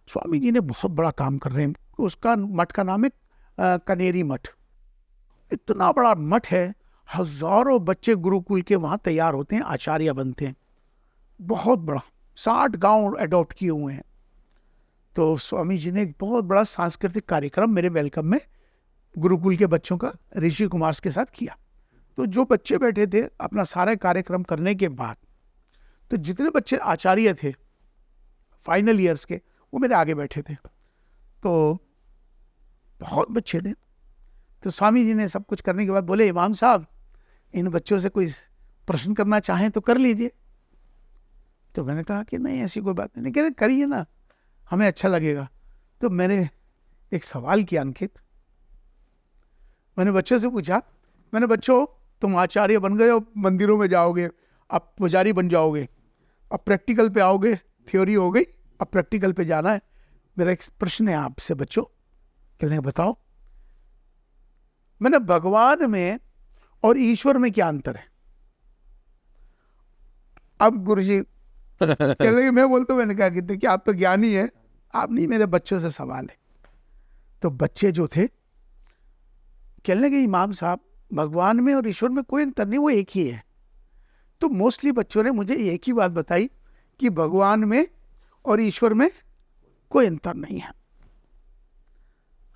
स्वामी जी ने बहुत बड़ा काम कर रहे हैं, उसका मठ का नाम है कनेरी मठ। इतना बड़ा मठ है, हजारों बच्चे गुरुकुल के वहाँ तैयार होते हैं, आचार्य बनते हैं, बहुत बड़ा, 60 गांव अडॉप्ट किए हुए हैं। तो स्वामी जी ने एक बहुत बड़ा सांस्कृतिक कार्यक्रम मेरे वेलकम में गुरुकुल के बच्चों का ऋषि कुमार के साथ किया। तो जो बच्चे बैठे थे, अपना सारा कार्यक्रम करने के बाद, तो जितने बच्चे आचार्य थे फाइनल ईयर्स के, वो मेरे आगे बैठे थे। तो बहुत बच्चे थे। तो स्वामी जी ने सब कुछ करने के बाद बोले, इमाम साहब इन बच्चों से कोई प्रश्न करना चाहें तो कर लीजिए। तो मैंने कहा कि नहीं ऐसी कोई बात नहीं, कह रहे करिए ना, हमें अच्छा लगेगा। तो मैंने एक सवाल किया, अंकित, मैंने बच्चों से पूछा, मैंने बच्चों तुम आचार्य बन गए हो, मंदिरों में जाओगे, अब पुजारी बन जाओगे, अब प्रैक्टिकल पे आओगे, थ्योरी हो गई, अब प्रैक्टिकल पे जाना है। मेरा एक प्रश्न है आपसे बच्चों, कहने बताओ, मैंने भगवान में और ईश्वर में क्या अंतर है? अब गुरुजी कह लगे, मैं बोलता हूँ, मैंने कहा कि देखिए आप तो ज्ञानी है, आप नहीं, मेरे बच्चों से सवाल है। तो बच्चे जो थे कहने लगे, इमाम साहब भगवान में और ईश्वर में कोई अंतर नहीं, वो एक ही है। तो मोस्टली बच्चों ने मुझे एक ही बात बताई कि भगवान में और ईश्वर में कोई अंतर नहीं है।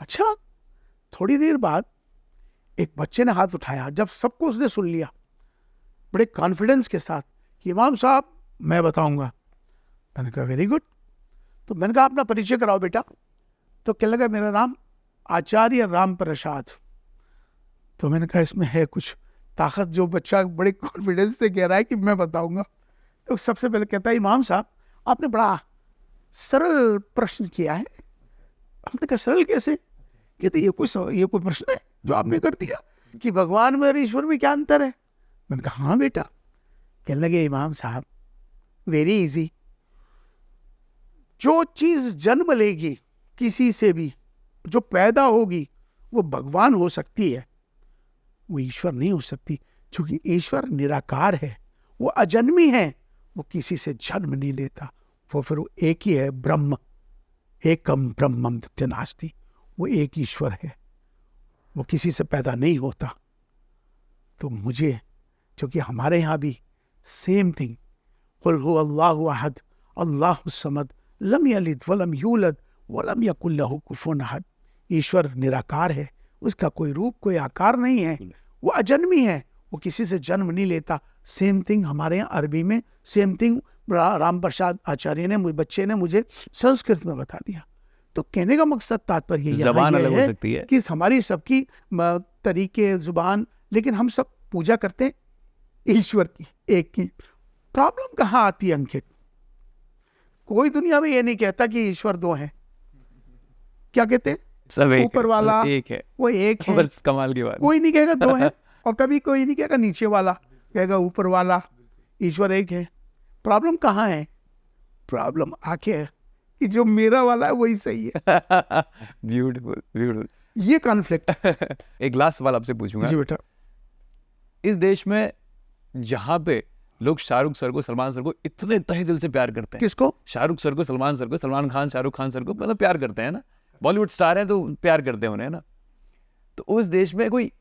अच्छा, थोड़ी देर बाद एक बच्चे ने हाथ उठाया, जब सबको उसने सुन लिया बड़े कॉन्फिडेंस के साथ कि इमाम साहब मैं बताऊंगा। मैंने कहा वेरी गुड। तो मैंने कहा अपना परिचय कराओ बेटा। तो कहने लगा मेरा नाम आचार्य राम प्रसाद। तो मैंने कहा इसमें है कुछ ताकत, जो बच्चा बड़े कॉन्फिडेंस से कह रहा है कि मैं बताऊंगा। तो सबसे पहले कहता है, इमाम साहब आपने बड़ा सरल प्रश्न किया है। हमने कहा सरल कैसे? कहते ये कोई प्रश्न है जो आपने कर दिया कि भगवान में और ईश्वर में क्या अंतर है? मैंने कहा हाँ बेटा। कहने लगे इमाम साहब वेरी इजी, जो चीज जन्म लेगी किसी से भी, जो पैदा होगी, वो भगवान हो सकती है, वो ईश्वर नहीं हो सकती, क्योंकि ईश्वर निराकार है, वो अजन्मी है, वो किसी से जन्म नहीं लेता, वो फिर वो एक ही है, ब्रह्म, एकम ब्रह्मम तथ्य नास्ति, वो एक ईश्वर है, वो किसी से पैदा नहीं होता। तो मुझे, क्योंकि हमारे यहाँ भी सेम थिंग, कुल हु अल्लाहु अहद अल्लाहु समद लम यलिद वलम यूलद वलम यकुल लहु कुफुवन अहद। ईश्वर निराकार है, उसका कोई रूप कोई आकार नहीं है, वो अजन्मी है, वो किसी से जन्म नहीं लेता। सेम थिंग हमारे यहाँ अरबी में, सेम थिंग राम प्रसाद आचार्य ने, बच्चे ने मुझे संस्कृत में बता दिया। तो कहने का मकसद तात्पर्य जबान अलग हो है सकती है कि हमारी सबकी तरीके जुबान, लेकिन हम सब पूजा करते हैं ईश्वर की, एक की। प्रॉब्लम कहाँ आती है अंकित? कोई दुनिया में ये नहीं कहता कि ईश्वर दो हैं। क्या कहते हैं? सब एक ऊपर वाला एक है, वो एक है, बस कमाल की बात। कोई नहीं कहेगा दो है, और कभी कोई नहीं कहेगा नीचे वाला, कहेगा ऊपर वाला। ईश्वर एक है। प्रॉब्लम कहाँ है? प्रॉब्लम आके है कि जो मेरा वाला है वही सही है। Beautiful beautiful. ये कॉन्फ्लिक्ट। एक लास्ट सवाल आपसे पूछूंगा। जी बेटा। इस देश में जहाँ पे लोग शाहरुख सर को, सलमान सर को इतने तहे दिल से प्यार करते हैं, किसको? शाहरुख सर को, सलमान सर को, सलमान खान शाहरुख खान सर को, मतलब प्यार करते हैं ना, बॉलीवुड स्टार हैं तो प्यार करते हैं उन्हें ना। तो उस देश में कोई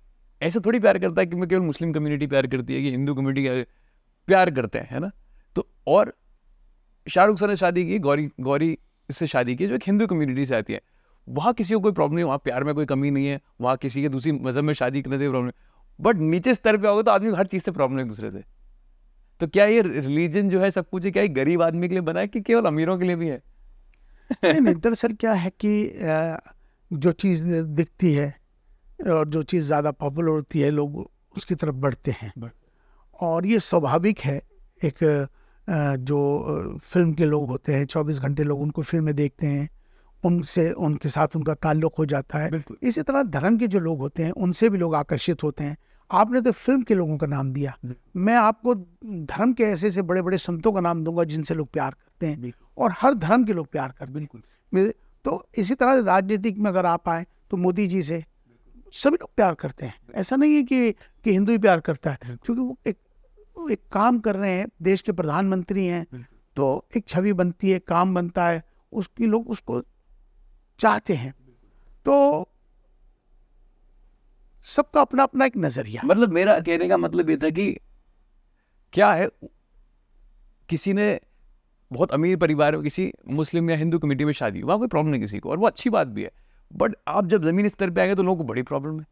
ऐसा थोड़ी प्यार करता है कि मैं केवल मुस्लिम कम्युनिटी प्यार करती है कि हिंदू कम्युनिटी प्यार करते हैं, है ना। तो और शाहरुख सर ने शादी की, गौरी से शादी की, जो एक हिंदू कम्युनिटी से आती है। वहाँ किसी को कोई प्रॉब्लम नहीं, वहाँ प्यार में कोई कमी नहीं है, वहाँ किसी के दूसरी मजहब में शादी करने से प्रॉब्लम। बट नीचे स्तर पे आओगे तो आदमी को हर चीज़ से प्रॉब्लम है एक दूसरे से। तो क्या ये रिलीजन जो है सब कुछ है, क्या ये गरीब आदमी के लिए बना है कि केवल अमीरों के लिए भी है? नहीं, दरअसल क्या है कि जो चीज़ दिखती है और जो चीज़ ज़्यादा पॉपुलर होती है, लोग उसकी तरफ बढ़ते हैं। और ये स्वाभाविक है। एक जो फिल्म के लोग होते हैं, 24 घंटे लोग उनको फिल्में देखते हैं, उनसे उनके साथ उनका ताल्लुक़ हो जाता है। इसी तरह धर्म के जो लोग होते हैं उनसे भी लोग आकर्षित होते हैं। आपने तो फिल्म के लोगों का नाम दिया, मैं आपको धर्म के ऐसे ऐसे बड़े बड़े संतों का नाम दूंगा जिनसे लोग प्यार करते हैं, और हर धर्म के लोग प्यार करते हैं। बिल्कुल। तो इसी तरह राजनीतिक में अगर आप आए तो मोदी जी से सभी लोग प्यार करते हैं। ऐसा नहीं है कि हिंदू ही प्यार करता है, क्योंकि वो एक काम कर रहे हैं, देश के प्रधानमंत्री हैं, तो एक छवि बनती है, काम बनता है, उसकी लोग उसको चाहते हैं। तो सबका अपना अपना एक नजरिया। मतलब मेरा कहने का मतलब ये था कि क्या है, किसी ने बहुत अमीर परिवार में किसी मुस्लिम या हिंदू कम्युनिटी में शादी, वहाँ कोई प्रॉब्लम नहीं किसी को, और वो अच्छी बात भी है। बट आप जब जमीनी स्तर पे आएंगे तो लोगों को बड़ी प्रॉब्लम है।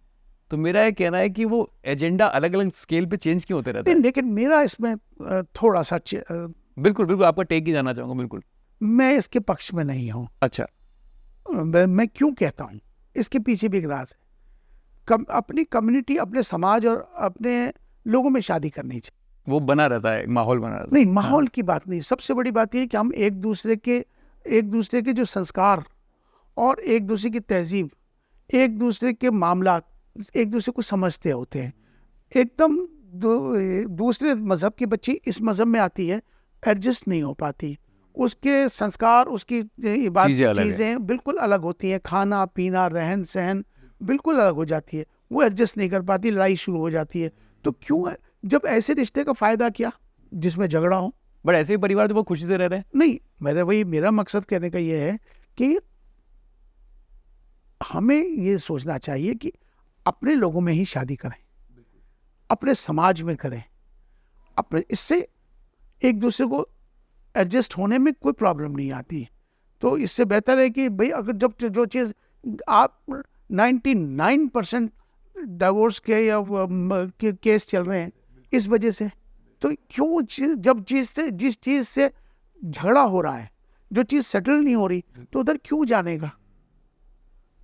तो मेरा ये कहना है कि वो एजेंडा अलग अलग स्केल पे चेंज क्यों होते रहते हैं? लेकिन मेरा इसमें थोड़ा सा बिल्कुल बिल्कुल, आपका टेक ही जाना चाहूँगा। बिल्कुल, मैं इसके पक्ष में नहीं हूँ। अच्छा, मैं क्यों कहता हूँ, इसके पीछे भी एक राज है। अपनी कम्युनिटी, अपने समाज और अपने लोगों में शादी करनी चाहिए। वो बना रहता है, माहौल बना रहता है। नहीं, माहौल की बात नहीं, सबसे बड़ी बात ये कि हम एक दूसरे के जो संस्कार और एक दूसरे की तहजीब, एक दूसरे के मामला, एक दूसरे को समझते होते हैं। एकदम दूसरे मजहब की बच्ची इस मजहब में आती है, एडजस्ट नहीं हो पाती, उसके संस्कार, उसकी इबादत चीज़ें बिल्कुल अलग होती हैं, खाना पीना रहन सहन बिल्कुल अलग हो जाती है, वो एडजस्ट नहीं कर पाती, लड़ाई शुरू हो जाती है। तो क्यों है, जब ऐसे रिश्ते का फ़ायदा क्या जिसमें झगड़ा हो? बट ऐसे ही परिवार तो बहुत खुशी से रह रहे हैं। नहीं, मेरा मकसद कहने का ये है कि हमें ये सोचना चाहिए कि अपने लोगों में ही शादी करें, अपने समाज में करें, अपने, इससे एक दूसरे को एडजस्ट होने में कोई प्रॉब्लम नहीं आती। तो इससे बेहतर है कि भाई अगर जब जो चीज़ आप 99% डिवोर्स के या केस चल रहे हैं इस वजह से, तो क्यों जिस चीज़ से झगड़ा हो रहा है, जो चीज़ सेटल नहीं हो रही, तो उधर क्यों जाने का?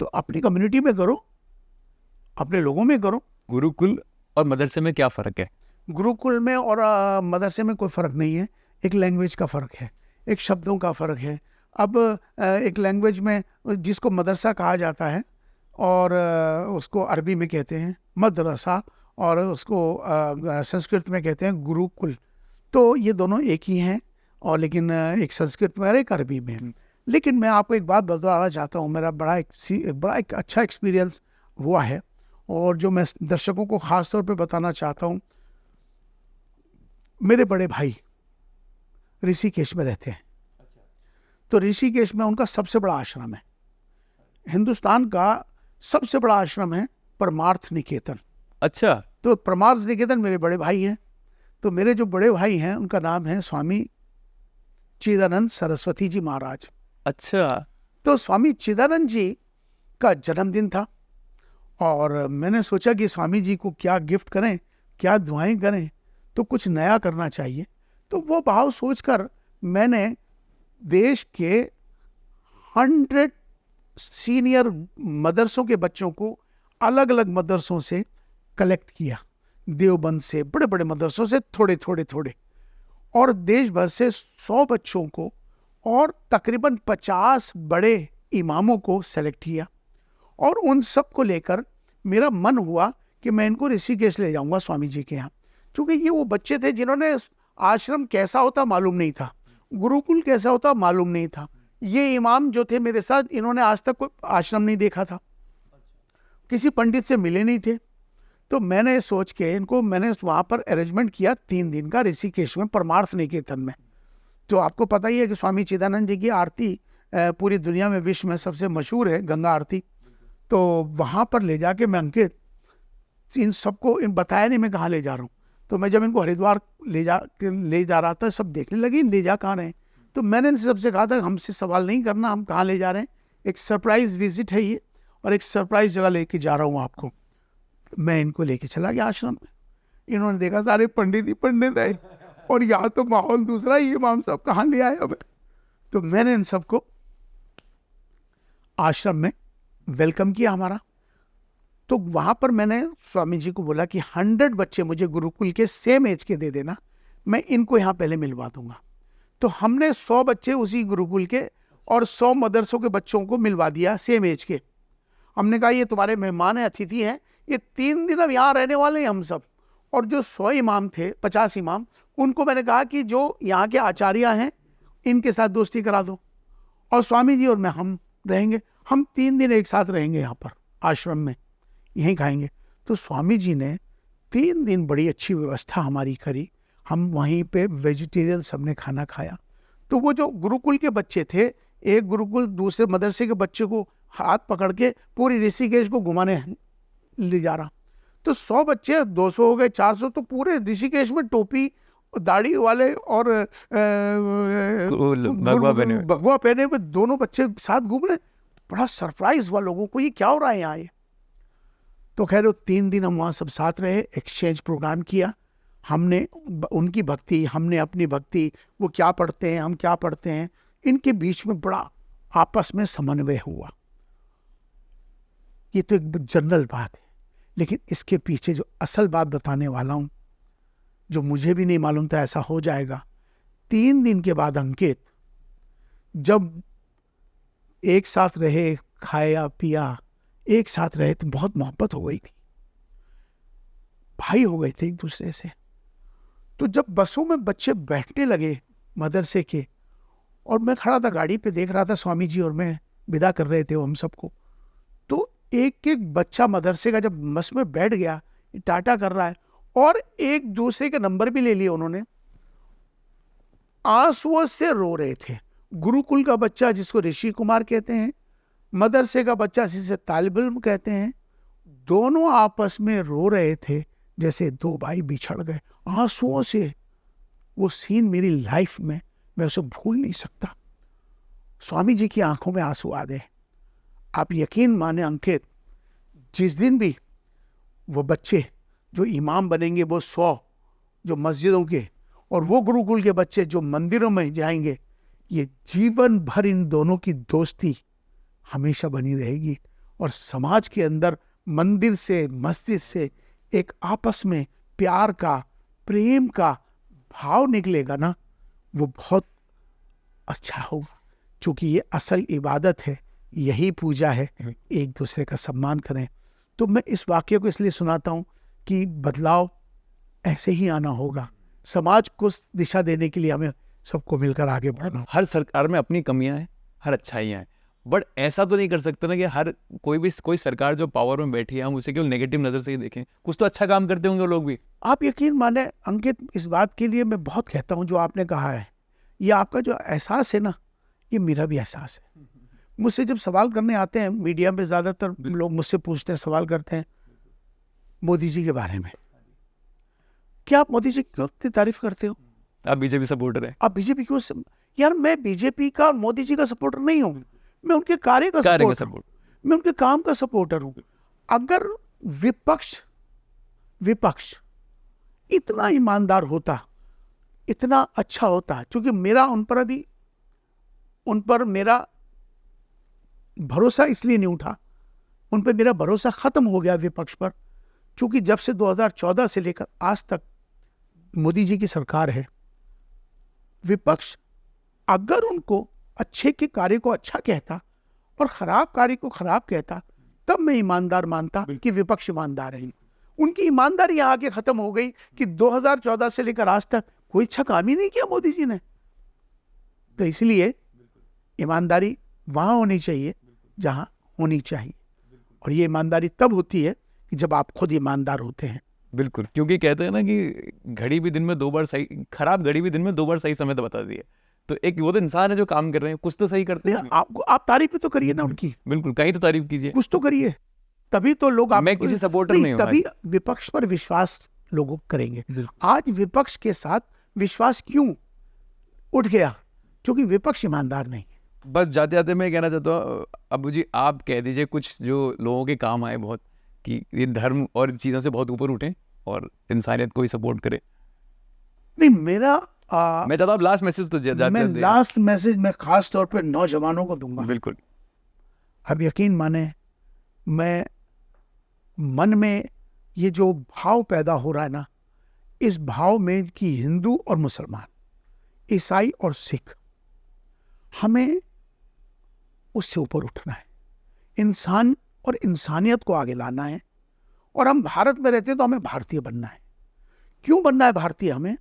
तो अपनी कम्युनिटी में करो, अपने लोगों में करो। गुरुकुल और मदरसे में क्या फ़र्क है? गुरुकुल में और मदरसे में कोई फ़र्क नहीं है। एक लैंग्वेज का फ़र्क है, एक शब्दों का फ़र्क है। अब एक लैंग्वेज में जिसको मदरसा कहा जाता है और उसको अरबी में कहते हैं मदरसा, और उसको संस्कृत में कहते हैं गुरुकुल। तो ये दोनों एक ही हैं, और लेकिन एक संस्कृत में और एक अरबी में। लेकिन मैं आपको एक बात बताना चाहता हूँ, मेरा बड़ा एक अच्छा एक्सपीरियंस हुआ है, और जो मैं दर्शकों को ख़ास तौर पे बताना चाहता हूँ। मेरे बड़े भाई ऋषिकेश में रहते हैं, तो ऋषिकेश में उनका सबसे बड़ा आश्रम है। हिंदुस्तान का सबसे बड़ा आश्रम है परमार्थ निकेतन। अच्छा। तो परमार्थ निकेतन मेरे बड़े भाई हैं। तो मेरे जो बड़े भाई हैं उनका नाम है स्वामी चिदानंद सरस्वती जी महाराज। अच्छा। तो स्वामी चिदानंद जी का जन्मदिन था और मैंने सोचा कि स्वामी जी को क्या गिफ्ट करें, क्या दुआएं करें, तो कुछ नया करना चाहिए। तो वो भाव सोचकर मैंने देश के 100 सीनियर मदरसों के बच्चों को अलग अलग मदरसों से कलेक्ट किया, देवबंद से, बड़े बड़े मदरसों से थोड़े थोड़े थोड़े, और देश भर से 100 बच्चों को और तकरीबन 50 बड़े इमामों को सेलेक्ट किया। और उन सब को लेकर मेरा मन हुआ कि मैं इनको ऋषिकेश ले जाऊंगा स्वामी जी के यहाँ, क्योंकि ये वो बच्चे थे जिन्होंने आश्रम कैसा होता मालूम नहीं था, गुरुकुल कैसा होता मालूम नहीं था। ये इमाम जो थे मेरे साथ, इन्होंने आज तक कोई आश्रम नहीं देखा था, किसी पंडित से मिले नहीं थे। तो मैंने सोच के इनको मैंने वहाँ पर अरेंजमेंट किया 3 दिन का ऋषिकेश में परमार्थ निकेतन में। तो आपको पता ही है कि स्वामी चिदानंद जी की आरती पूरी दुनिया में, विश्व में सबसे मशहूर है, गंगा आरती। तो वहाँ पर ले जाके मैं अंकित इन सबको इन बताया नहीं मैं कहाँ ले जा रहा हूँ। तो मैं जब इनको हरिद्वार ले जा रहा था, सब देखने लगे ले जा कहाँ रहे हैं। तो मैंने इनसे सबसे कहा था हमसे सवाल नहीं करना, हम कहाँ ले जा रहे हैं, एक सरप्राइज विजिट है ये, और एक सरप्राइज जगह लेके जा रहा हूँ आपको। मैं इनको लेके चला गया आश्रम में। इन्होंने देखा सारे पंडित ही पंडित है और यहाँ तो माहौल दूसरा ही, इमाम साहब कहाँ ले आए हमें। तो मैंने इन सबको आश्रम में वेलकम किया हमारा। तो वहाँ पर मैंने स्वामी जी को बोला कि 100 बच्चे मुझे गुरुकुल के सेम एज के दे देना, मैं इनको यहाँ पहले मिलवा दूंगा। तो हमने 100 बच्चे उसी गुरुकुल के और 100 मदरसों के बच्चों को मिलवा दिया सेम एज के। हमने कहा ये तुम्हारे मेहमान हैं, अतिथि हैं, ये 3 दिन अब यहाँ रहने वाले हैं हम सब। और जो 100 इमाम थे, 50 इमाम, उनको मैंने कहा कि जो यहाँ के आचार्य हैं इनके साथ दोस्ती करा दो, और स्वामी जी और मैं हम रहेंगे, हम 3 दिन एक साथ रहेंगे यहाँ पर आश्रम में, यहीं खाएंगे। तो स्वामी जी ने 3 दिन बड़ी अच्छी व्यवस्था हमारी करी। हम वहीं पे वेजिटेरियन सबने खाना खाया। तो वो जो गुरुकुल के बच्चे थे, एक गुरुकुल दूसरे मदरसे के बच्चे को हाथ पकड़ के पूरी ऋषिकेश को घुमाने ले जा रहा। तो 100 बच्चे 200 हो गए, 400, तो पूरे ऋषिकेश में टोपी दाढ़ी वाले और भगवा पहने हुए दोनों बच्चे साथ घूम रहे। बड़ा सरप्राइज हुआ लोगों को, ये क्या हो रहा है यहाँ ये। तो खैर 3 दिन हम वहाँ सब साथ रहे, एक्सचेंज प्रोग्राम किया। हमने उनकी भक्ति, हमने अपनी भक्ति, वो क्या पढ़ते हैं हम क्या पढ़ते हैं, इनके बीच में बड़ा आपस में समन्वय हुआ। ये तो एक जनरल बात है, लेकिन इसके पीछे जो असल बात बताने वाला हूँ, जो मुझे भी नहीं मालूम था ऐसा हो जाएगा। 3 दिन के बाद अंकित जब एक साथ रहे, खाया पिया, एक साथ रहे, तो बहुत मोहब्बत हो गई थी, भाई हो गए थे एक दूसरे से। तो जब बसों में बच्चे बैठने लगे मदरसे के, और मैं खड़ा था गाड़ी पे देख रहा था, स्वामी जी और मैं विदा कर रहे थे हम सबको, तो एक एक बच्चा मदरसे का जब बस में बैठ गया, टाटा कर रहा है, और एक दूसरे के नंबर भी ले लिए उन्होंने, आंसुओं से रो रहे थे। गुरुकुल का बच्चा जिसको ऋषि कुमार कहते हैं, मदरसे का बच्चा जिसे तालिब इल्म कहते हैं, दोनों आपस में रो रहे थे जैसे 2 भाई बिछड़ गए आंसुओं से। वो सीन मेरी लाइफ में मैं उसे भूल नहीं सकता। स्वामी जी की आंखों में आंसू आ गए। आप यकीन माने अंकित, जिस दिन भी वो बच्चे जो इमाम बनेंगे, वो 100 जो मस्जिदों के, और वो गुरुकुल के बच्चे जो मंदिरों में जाएंगे, ये जीवन भर इन दोनों की दोस्ती हमेशा बनी रहेगी। और समाज के अंदर मंदिर से, मस्जिद से एक आपस में प्यार का, प्रेम का भाव निकलेगा ना, वो बहुत अच्छा होगा। क्योंकि ये असल इबादत है, यही पूजा है, एक दूसरे का सम्मान करें। तो मैं इस वाक्य को इसलिए सुनाता हूँ कि बदलाव ऐसे ही आना होगा। समाज को दिशा देने के लिए हमें सबको मिलकर आगे बढ़ना। हर सरकार में अपनी कमियां हैं, हर अच्छाइयां हैं, बट ऐसा तो नहीं कर सकते ना कि हर कोई सरकार जो पावर में बैठी है हम उसे केवल नेगेटिव नजर से ही देखें। कुछ तो अच्छा काम करते होंगे लोग भी। आप यकीन माने अंकित, इस बात के लिए मैं बहुत कहता हूँ जो आपने कहा है, ये आपका जो एहसास है ना, ये मेरा भी एहसास है। मुझसे जब सवाल करने आते हैं मीडिया में, ज़्यादातर लोग मुझसे पूछते हैं, सवाल करते हैं मोदी जी के बारे में, क्या आप मोदी जी की इतनी तारीफ करते हो? आप बीजेपी सपोर्टर हैं? आप बीजेपी क्यों यार मैं बीजेपी का और मोदी जी का सपोर्टर नहीं हूँ, मैं उनके कार्य का सपोर्टर हूँ, मैं उनके काम का सपोर्टर हूँ। अगर विपक्ष इतना ईमानदार होता, इतना अच्छा होता, क्योंकि मेरा उन पर मेरा भरोसा इसलिए नहीं उठा, उन पर मेरा भरोसा खत्म हो गया विपक्ष पर, क्योंकि जब से 2014 से लेकर आज तक मोदी जी की सरकार है, विपक्ष अगर उनको अच्छे के कार्य को अच्छा कहता और खराब कार्य को खराब कहता, तब मैं ईमानदार मानता कि विपक्ष ईमानदार है। उनकी ईमानदारी यहाँ आके खत्म हो गई कि 2014 से लेकर आज तक कोई अच्छा काम ही नहीं किया मोदी जी ने। तो इसलिए ईमानदारी वहां होनी चाहिए जहां होनी चाहिए, और ये ईमानदारी तब होती है कि जब आप खुद ईमानदार होते हैं। बिल्कुल, क्योंकि कहते हैं ना कि घड़ी भी दिन में 2 बार सही, खराब घड़ी भी दिन में 2 बार सही समय तो बता दी है। तो एक वो तो इंसान है जो काम कर रहे हैं, कुछ तो सही करते हैं। आप तारीफ तो करिए ना उनकी, बिल्कुल, कहीं तो तारीफ कीजिए, कुछ तो करिए, तभी तो लोग मैं किसी सपोर्टर नहीं हूं, तभी विपक्ष पर विश्वास लोग करेंगे। आज विपक्ष के साथ विश्वास क्यों उठ गया? क्योंकि विपक्ष ईमानदार नहीं। बस जाते जाते मैं कहना चाहता हूँ अबू जी, आप कह दीजिए कुछ जो लोगों के काम आए बहुत, कि ये धर्म और चीज़ों से बहुत ऊपर उठें और इंसानियत को ही सपोर्ट करे। नहीं, मेरा मैं चाहता हूँ लास्ट मैसेज तो मैं लास्ट मैसेज मैं खास तौर पे नौजवानों को दूंगा। बिल्कुल, अब यकीन माने, मैं मन में ये जो भाव पैदा हो रहा है ना, इस भाव में कि हिंदू और मुसलमान, ईसाई और सिख, हमें उससे ऊपर उठना है, इंसान और इंसानियत को आगे लाना है। और हम भारत में रहते हैं तो हमें भारतीय बनना है। क्यों बनना है भारतीय हमें?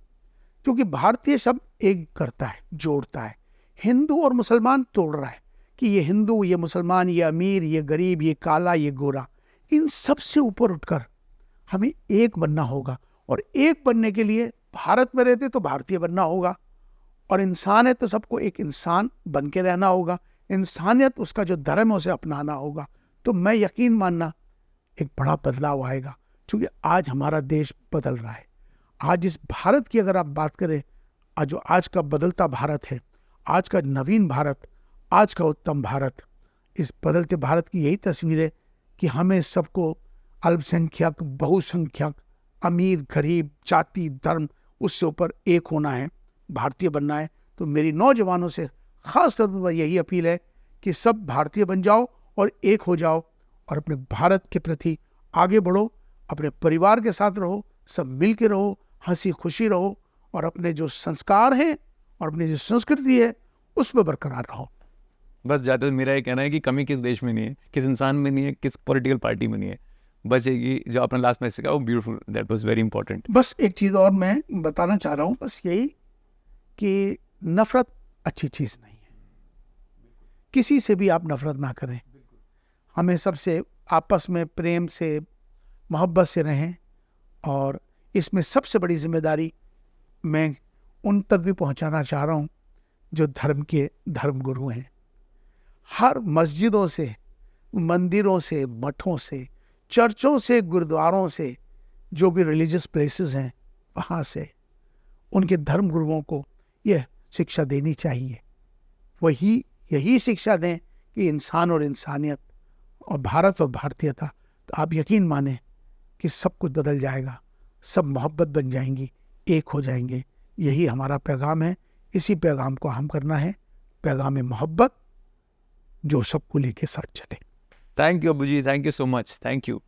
क्योंकि भारतीय शब्द एक करता है, जोड़ता है। हिंदू और मुसलमान तोड़ रहा है कि ये हिंदू, ये मुसलमान, ये अमीर, ये गरीब, ये काला, ये गोरा। इन सब से ऊपर उठकर हमें एक बनना होगा, और एक बनने के लिए भारत में रहते तो भारतीय बनना होगा, और इंसान है तो सबको एक इंसान बन के रहना होगा। इंसानियत, उसका जो धर्म है, उसे अपनाना होगा। तो मैं यकीन मानना एक बड़ा बदलाव आएगा, क्योंकि आज हमारा देश बदल रहा है। आज इस भारत की अगर आप बात करें, जो आज का बदलता भारत है, आज का नवीन भारत, आज का उत्तम भारत, इस बदलते भारत की यही तस्वीर है कि हमें सबको अल्पसंख्यक, बहुसंख्यक, अमीर, गरीब, जाति, धर्म, उससे ऊपर एक होना है, भारतीय बनना है। तो मेरी नौजवानों से खास तौर पर यही अपील है कि सब भारतीय बन जाओ और एक हो जाओ, और अपने भारत के प्रति आगे बढ़ो, अपने परिवार के साथ रहो, सब मिल के रहो, हंसी खुशी रहो, और अपने जो संस्कार हैं और अपनी जो संस्कृति है उसमें बरकरार रहो। बस ज़्यादा मेरा ये कहना है कि कमी किस देश में नहीं है, किस इंसान में नहीं है, किस पॉलिटिकल पार्टी में नहीं है। बस ये जो आपने लास्ट मैसेज कहा वो beautiful, that was very important. बस एक चीज़ और मैं बताना चाह रहा हूँ, बस यही कि नफरत अच्छी चीज़ नहीं है। किसी से भी आप नफरत ना करें, हमें सबसे आपस में प्रेम से, मोहब्बत से रहें। और इसमें सबसे बड़ी जिम्मेदारी मैं उन तक भी पहुंचाना चाह रहा हूं जो धर्म के धर्मगुरु हैं। हर मस्जिदों से, मंदिरों से, मठों से, चर्चों से, गुरुद्वारों से, जो भी रिलीजियस प्लेसेस हैं, वहाँ से उनके धर्मगुरुओं को यह शिक्षा देनी चाहिए। वही यही शिक्षा दें कि इंसान और इंसानियत और भारत और भारतीयता। तो आप यकीन माने कि सब कुछ बदल जाएगा, सब मोहब्बत बन जाएंगी, एक हो जाएंगे। यही हमारा पैगाम है, इसी पैगाम को हम करना है, पैगाम मोहब्बत जो सबको लेके साथ चले। Thank you Abu ji, thank you so much, thank you.